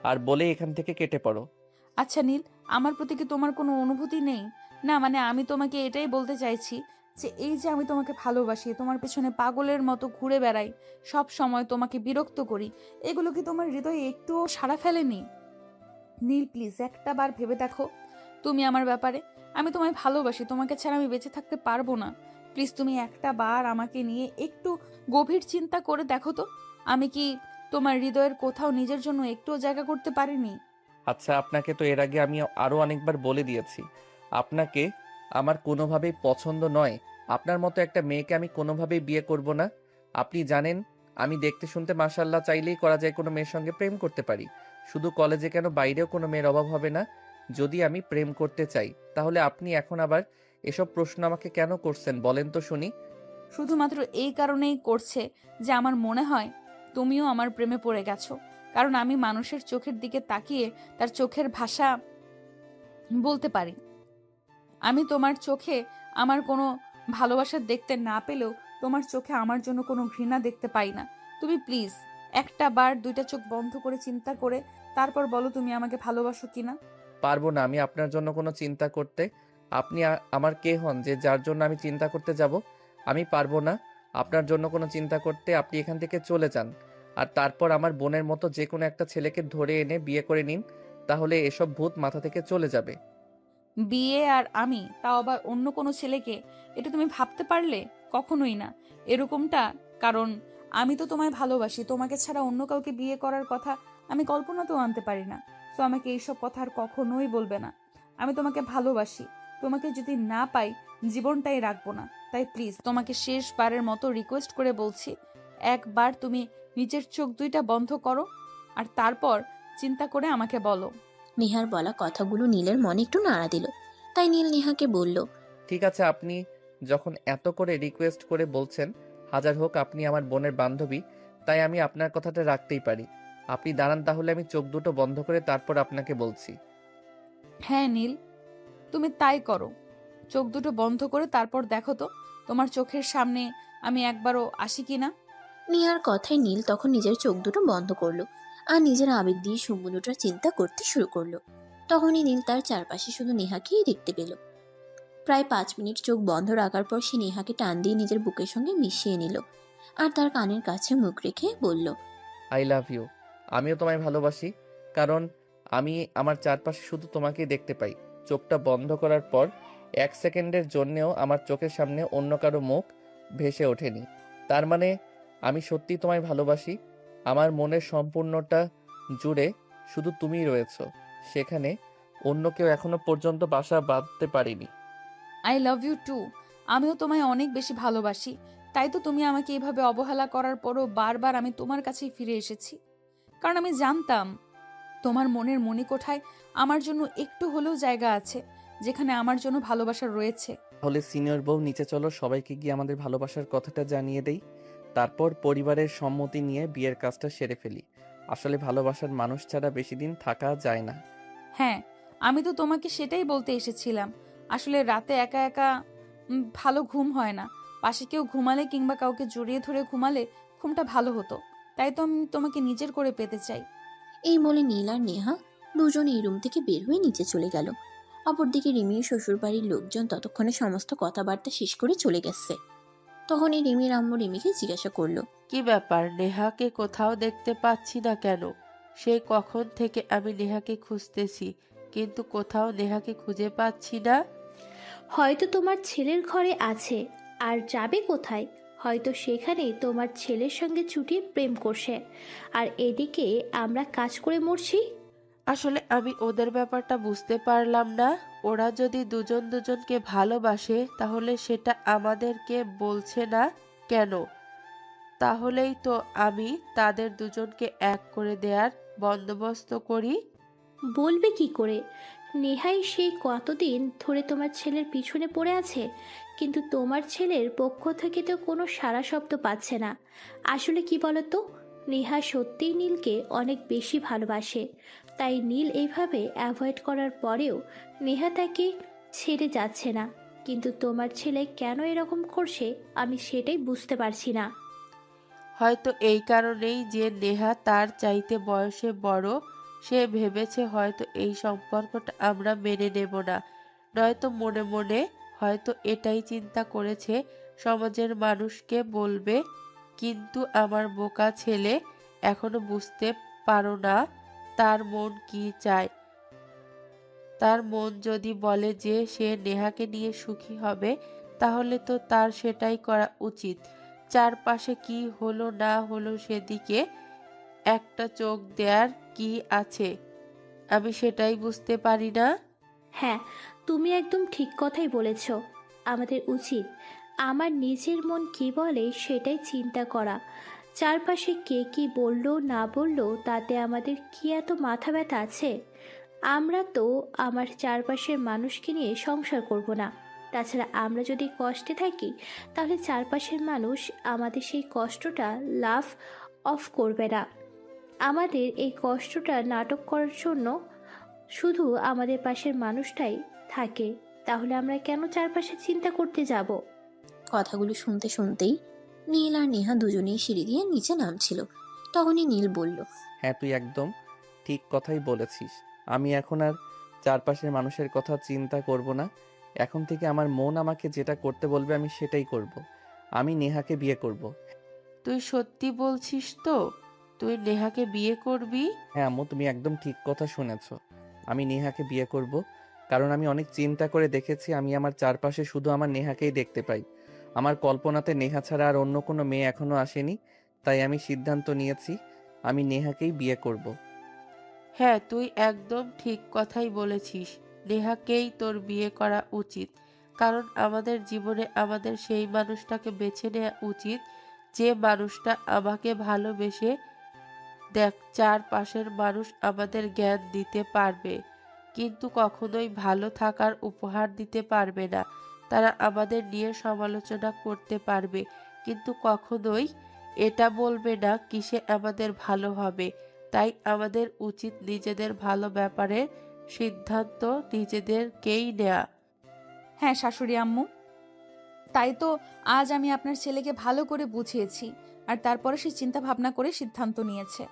আর বলে এখান থেকে কেটে পড়ো। আচ্ছা নীল, আমার প্রতি কি তোমার কোনো অনুভূতি নেই? না মানে আমি তোমাকে এটাই বলতে চাইছি যে এই যে আমি তোমাকে ভালোবাসি, তোমার পেছনে পাগলের মতো ঘুরে বেড়াই, সব সময় তোমাকে বিরক্ত করি, এগুলো কি তোমার হৃদয়ে একটুও সাড়া ফেলেনি? নীল প্লিজ একটা বার ভেবে দেখো তুমি আমার ব্যাপারে। আমি তোমায় ভালোবাসি, তোমাকে ছাড়া আমি বেঁচে থাকতে পারবো না। প্লিজ তুমি একটা বার আমাকে নিয়ে একটু গভীর চিন্তা করে দেখো তো, আমি কি তোমার হৃদয়ের কোথাও নিজের জন্য একটুও জায়গা করতে পারিনি? আচ্ছা, আপনাকে তো এর আগে আমি আরো অনেকবার বলে দিয়েছি আপনাকে আমার কোনোভাবেই পছন্দ নয়। আপনার মতো একটা মেয়েকে আমি কোনোভাবেই বিয়ে করব না। আপনি জানেন আমি দেখতে শুনতে মাশাআল্লাহ, চাইলেই করা যায় কোনো মেয়ের সঙ্গে প্রেম করতে পারি। শুধু কলেজে কেন, বাইরেও কোনো মেয়ের অভাব হবে না যদি আমি প্রেম করতে চাই। তাহলে আপনি এখন আবার এসব প্রশ্ন আমাকে কেন করছেন বলেন তো শুনি? শুধুমাত্র এই কারণেই করছে যে আমার মনে হয় তুমিও আমার প্রেমে পড়ে গেছো, কারণ আমি মানুষের চোখের দিকে তাকিয়ে তার চোখের ভাষা বলতে পারি। আমি তোমার চোখে আমার কোনো ভালোবাসা দেখতে না পেলেও তোমার চোখে আমার জন্য কোনো ঘৃণা দেখতে পাই না। তুমি প্লিজ একটা বার দুইটা চোখ বন্ধ করে চিন্তা করে তারপর বলো তুমি আমাকে ভালোবাসো কিনা। পারবো না আমি আপনার জন্য কোনো চিন্তা করতে। আপনি আমার কে হন যে যার জন্য আমি চিন্তা করতে যাব? আমি পারবো না আপনার জন্য কোনো চিন্তা করতে। আপনি এখান থেকে চলে যান, আর তারপর আমার বোনের মতো যে কোনো একটা ছেলেকে ধরে এনে বিয়ে করে নিন, তাহলে এসব ভূত মাথা থেকে চলে যাবে। বিয়ে আর আমি, তাও আবার অন্য কোনো ছেলেকে, এটা তুমি ভাবতে পারলে? কখনোই না এরকমটা। কারণ আমি তো তোমায় ভালোবাসি, তোমাকে ছাড়া অন্য কাউকে বিয়ে করার কথা আমি কল্পনাতেও আনতে পারি না। তো আমাকে এইসব কথা আর কখনোই বলবে না। আমি তোমাকে ভালোবাসি, তোমাকে যদি না পাই জীবনটাই রাখবো না। তাই প্লিজ তোমাকে শেষবারের মতো রিকোয়েস্ট করে বলছি, একবার তুমি নিজের চোখ দুইটা বন্ধ করো আর তারপর চিন্তা করে আমাকে বলো। নেহার বলা কথাগুলো নীলের মনে একটু নাড়া দিল। তাই নীল নেহাকে বলল, ঠিক আছে, আপনি যখন এত করে রিকোয়েস্ট করে বলছেন, হাজার হোক আপনি আমার বোনের বান্ধবী, তাই আমি আপনার কথাটা রাখতেই পারি। আপনি দাঁড়ান, তাহলে আমি চোখ দুটো বন্ধ করে তারপর আপনাকে বলছি। হ্যাঁ নীল, তুমি তাই করো। চোখ দুটো বন্ধ করে তারপর দেখো তো তোমার চোখের সামনে আমি একবারও আসি কিনা। নেহার কথায় নীল তখন নিজের চোখ দুটো বন্ধ করলো আর নিজের আবেগ দিয়ে সমুদ্রটার চিন্তা করতে শুরু করলো। তখনই নীল তার চারপাশে শুধু নেহাকেই দেখতে পেল। প্রায় 5 মিনিট চোখ বন্ধ রাখার পর সে নেহাকে টান দিয়ে নিজের বুকের সঙ্গে মিশিয়ে নিল আর তার কানের কাছে মুখ রেখে বলল, আই লাভ ইউ। আমিও তোমায় ভালোবাসি, কারণ আমি আমার চারপাশে শুধু তোমাকেই দেখতে পাই। চোখটা বন্ধ করার পর 1 সেকেন্ডের জন্যেও আমার চোখের সামনে অন্য কারো মুখ ভেসে ওঠেনি। তার মানে আমি সত্যি তোমায় ভালোবাসি। আমার মনের সম্পূর্ণটা জুড়ে শুধু তুমিই রয়েছো, সেখানে অন্য কেউ এখনো পর্যন্ত বাসা বাঁধতে পারিনি। I love you too. আমিও তোমায় অনেক বেশি ভালোবাসি। তাই তো তুমি আমাকে এইভাবে অবহেলা করার পরও বারবার আমি তোমার কাছেই ফিরে এসেছি। কারণ আমি জানতাম তোমার মনের মণিকোঠায় আমার জন্য একটু হলেও জায়গা আছে, যেখানে আমার জন্য ভালোবাসা রয়েছে। তাহলে সিনিয়র বউ, নিচে চলো, সবাইকে গিয়ে আমাদের ভালোবাসার কথাটা জানিয়ে দেই। তারপর পরিবারের সম্মতি নিয়ে বিয়ের কাজটা সেরে ফেলি। আসলে ভালোবাসার মানুষ ছাড়া বেশি দিন থাকা যায় না। হ্যাঁ, আমি তো তোমাকে সেটাই বলতে এসেছিলাম। আসলে রাতে একা একা ভালো ঘুম হয় না। পাশে কেউ ঘুমালে কিংবা কাউকে জড়িয়ে ধরে ঘুমালে ঘুমটা ভালো হতো। তাই তো আমি তোমাকে নিজের করে পেতে চাই। এই বলে নীল আর নেহা দুজন এই রুম থেকে বের হয়ে নিচে চলে গেল। অপরদিকে রিমির শ্বশুরবাড়ির লোকজন ততক্ষণে সমস্ত কথাবার্তা শেষ করে চলে গেছে। তখনই রিমির আম্মু রিমিকে জিজ্ঞাসা করলো, কি ব্যাপার, নেহাকে কোথাও দেখতে পাচ্ছি না কেন? সেই কখন থেকে আমি নেহাকে খুঁজতেছি, কিন্তু কোথাও নেহাকে খুঁজে পাচ্ছি না। হয়তো তোমার ছেলের ঘরে আছে, আর যাবে কোথায়? হয়তো সেখানেই তোমার ছেলের সঙ্গে চুটিয়ে প্রেম করছে, আর এদিকে আমরা কাজ করে মরছি। আসলে আমি ওদের ব্যাপারটা বুঝতে পারলাম না। ওরা যদি দুজন দুজনকে ভালোবাসে তাহলে সেটা আমাদেরকে বলছে না কেন? তাহলেই তো আমি তাদের দুজনকে এক করে দেওয়ার বন্দোবস্ত করি। বলবে কি করে? নেহাই সেই কতদিন ধরে তোমার ছেলের পিছনে পড়ে আছে, কিন্তু তোমার ছেলের পক্ষ থেকে তো কোনো সাড়া শব্দ পাচ্ছে না। আসলে কি বলতো, নেহা সত্যিই নীলকে অনেক বেশি ভালোবাসে। তাই নীল এইভাবে অ্যাভয়েড করার পরেও নেহা তাকে ছেড়ে যাচ্ছে না। কিন্তু তোমার ছেলে কেন এরকম করছে আমি সেটাই বুঝতে পারছি না। হয়তো এই কারণেই যে নেহা তার চাইতে বয়সে বড়, সে ভেবেছে হয়তো এই সম্পর্কটা আমরা মেনে নেব না। নয়তো মনে মনে হয়তো এটাই চিন্তা করেছে সমাজের মানুষকে বলবে। কিন্তু আমার বোকা ছেলে এখনো বুঝতে পারো না তার মন কি চায়। তার মন যদি বলে যে সে নেহাকে নিয়ে সুখী হবে, তাহলে তো তার সেটাই করা উচিত। চারপাশে কি হলো না হলো সেদিকে একটা চোখ দেওয়ার কি আছে? আমি সেটাই বুঝতে পারি না। হ্যাঁ, তুমি একদম ঠিক কথাই বলেছ। আমাদের উচিত আমার নিজের মন কি বলে সেটাই চিন্তা করা। চারপাশে কে কি বললো না বললো তাতে আমাদের কি এত মাথা ব্যথা আছে? আমরা তো আমার চারপাশের মানুষকে নিয়ে সংসার করব না। তাছাড়া আমরা যদি কষ্টে থাকি তাহলে চারপাশের মানুষ আমাদের সেই কষ্টটা লাভ অফ করবে না। আমাদের এই কষ্টটা নাটক করার জন্য শুধু আমাদের পাশের মানুষটাই থাকে। তাহলে আমরা কেন চারপাশে চিন্তা করতে যাব? কথাগুলো শুনতে শুনতেই নীল আর নেহা দুজনেই সিঁড়ি দিয়ে নিচে নামছিল। তখনই নীল বলল, হ্যাঁ, তুই একদম ঠিক কথাই বলেছিস। আমি এখন আর চারপাশের মানুষের কথা চিন্তা করব না। এখন থেকে আমার মন আমাকে যেটা করতে বলবে আমি সেটাই করব। আমি নেহাকে বিয়ে করব। তুই সত্যি বলছিস তো? তুই নেহাকে বিয়ে করবি? হ্যাঁ আম্মু, তুমি একদম ঠিক কথা শুনেছ। আমি নেহাকে বিয়ে করব, কারণ আমি অনেক চিন্তা করে দেখেছি আমি আমার চারপাশে শুধু আমার নেহাকেই দেখতে পাই। আমার কল্পনাতে নেহা ছাড়া আর অন্য কোনো মেয়ে এখনো আসেনি। তাই আমি সিদ্ধান্ত নিয়েছি আমি নেহাকেই বিয়ে করব। হ্যাঁ, তুই একদম ঠিক কথাই বলেছিস। নেহাকেই তোর বিয়ে করা উচিত। কারণ আমাদের জীবনে আমাদের সেই মানুষটাকে বেছে নেওয়া উচিত, যে মানুষটা আমাকে ভালোবেসে দেখ চারপাশের মানুষ আমাদের জ্ঞান দিতে পারবে, কিন্তু কখনোই ভালো থাকার উপহার দিতে পারবে না। তারা আমাদের নিয়ে সমালোচনা করতে পারবে, কিন্তু কখনোই এটা বলবে না কিসে আমাদের ভালো হবে। তাই আমাদের উচিত নিজেদের ভালো ব্যাপারে সিদ্ধান্ত নিজেদেরকেই নেয়া। হ্যাঁ শাশুড়ি আম্মু, তাই তো আজ আমি আপনার ছেলেকে ভালো করে বুঝিয়েছি, আর তারপরে সে চিন্তা ভাবনা করে সিদ্ধান্ত নিয়েছে।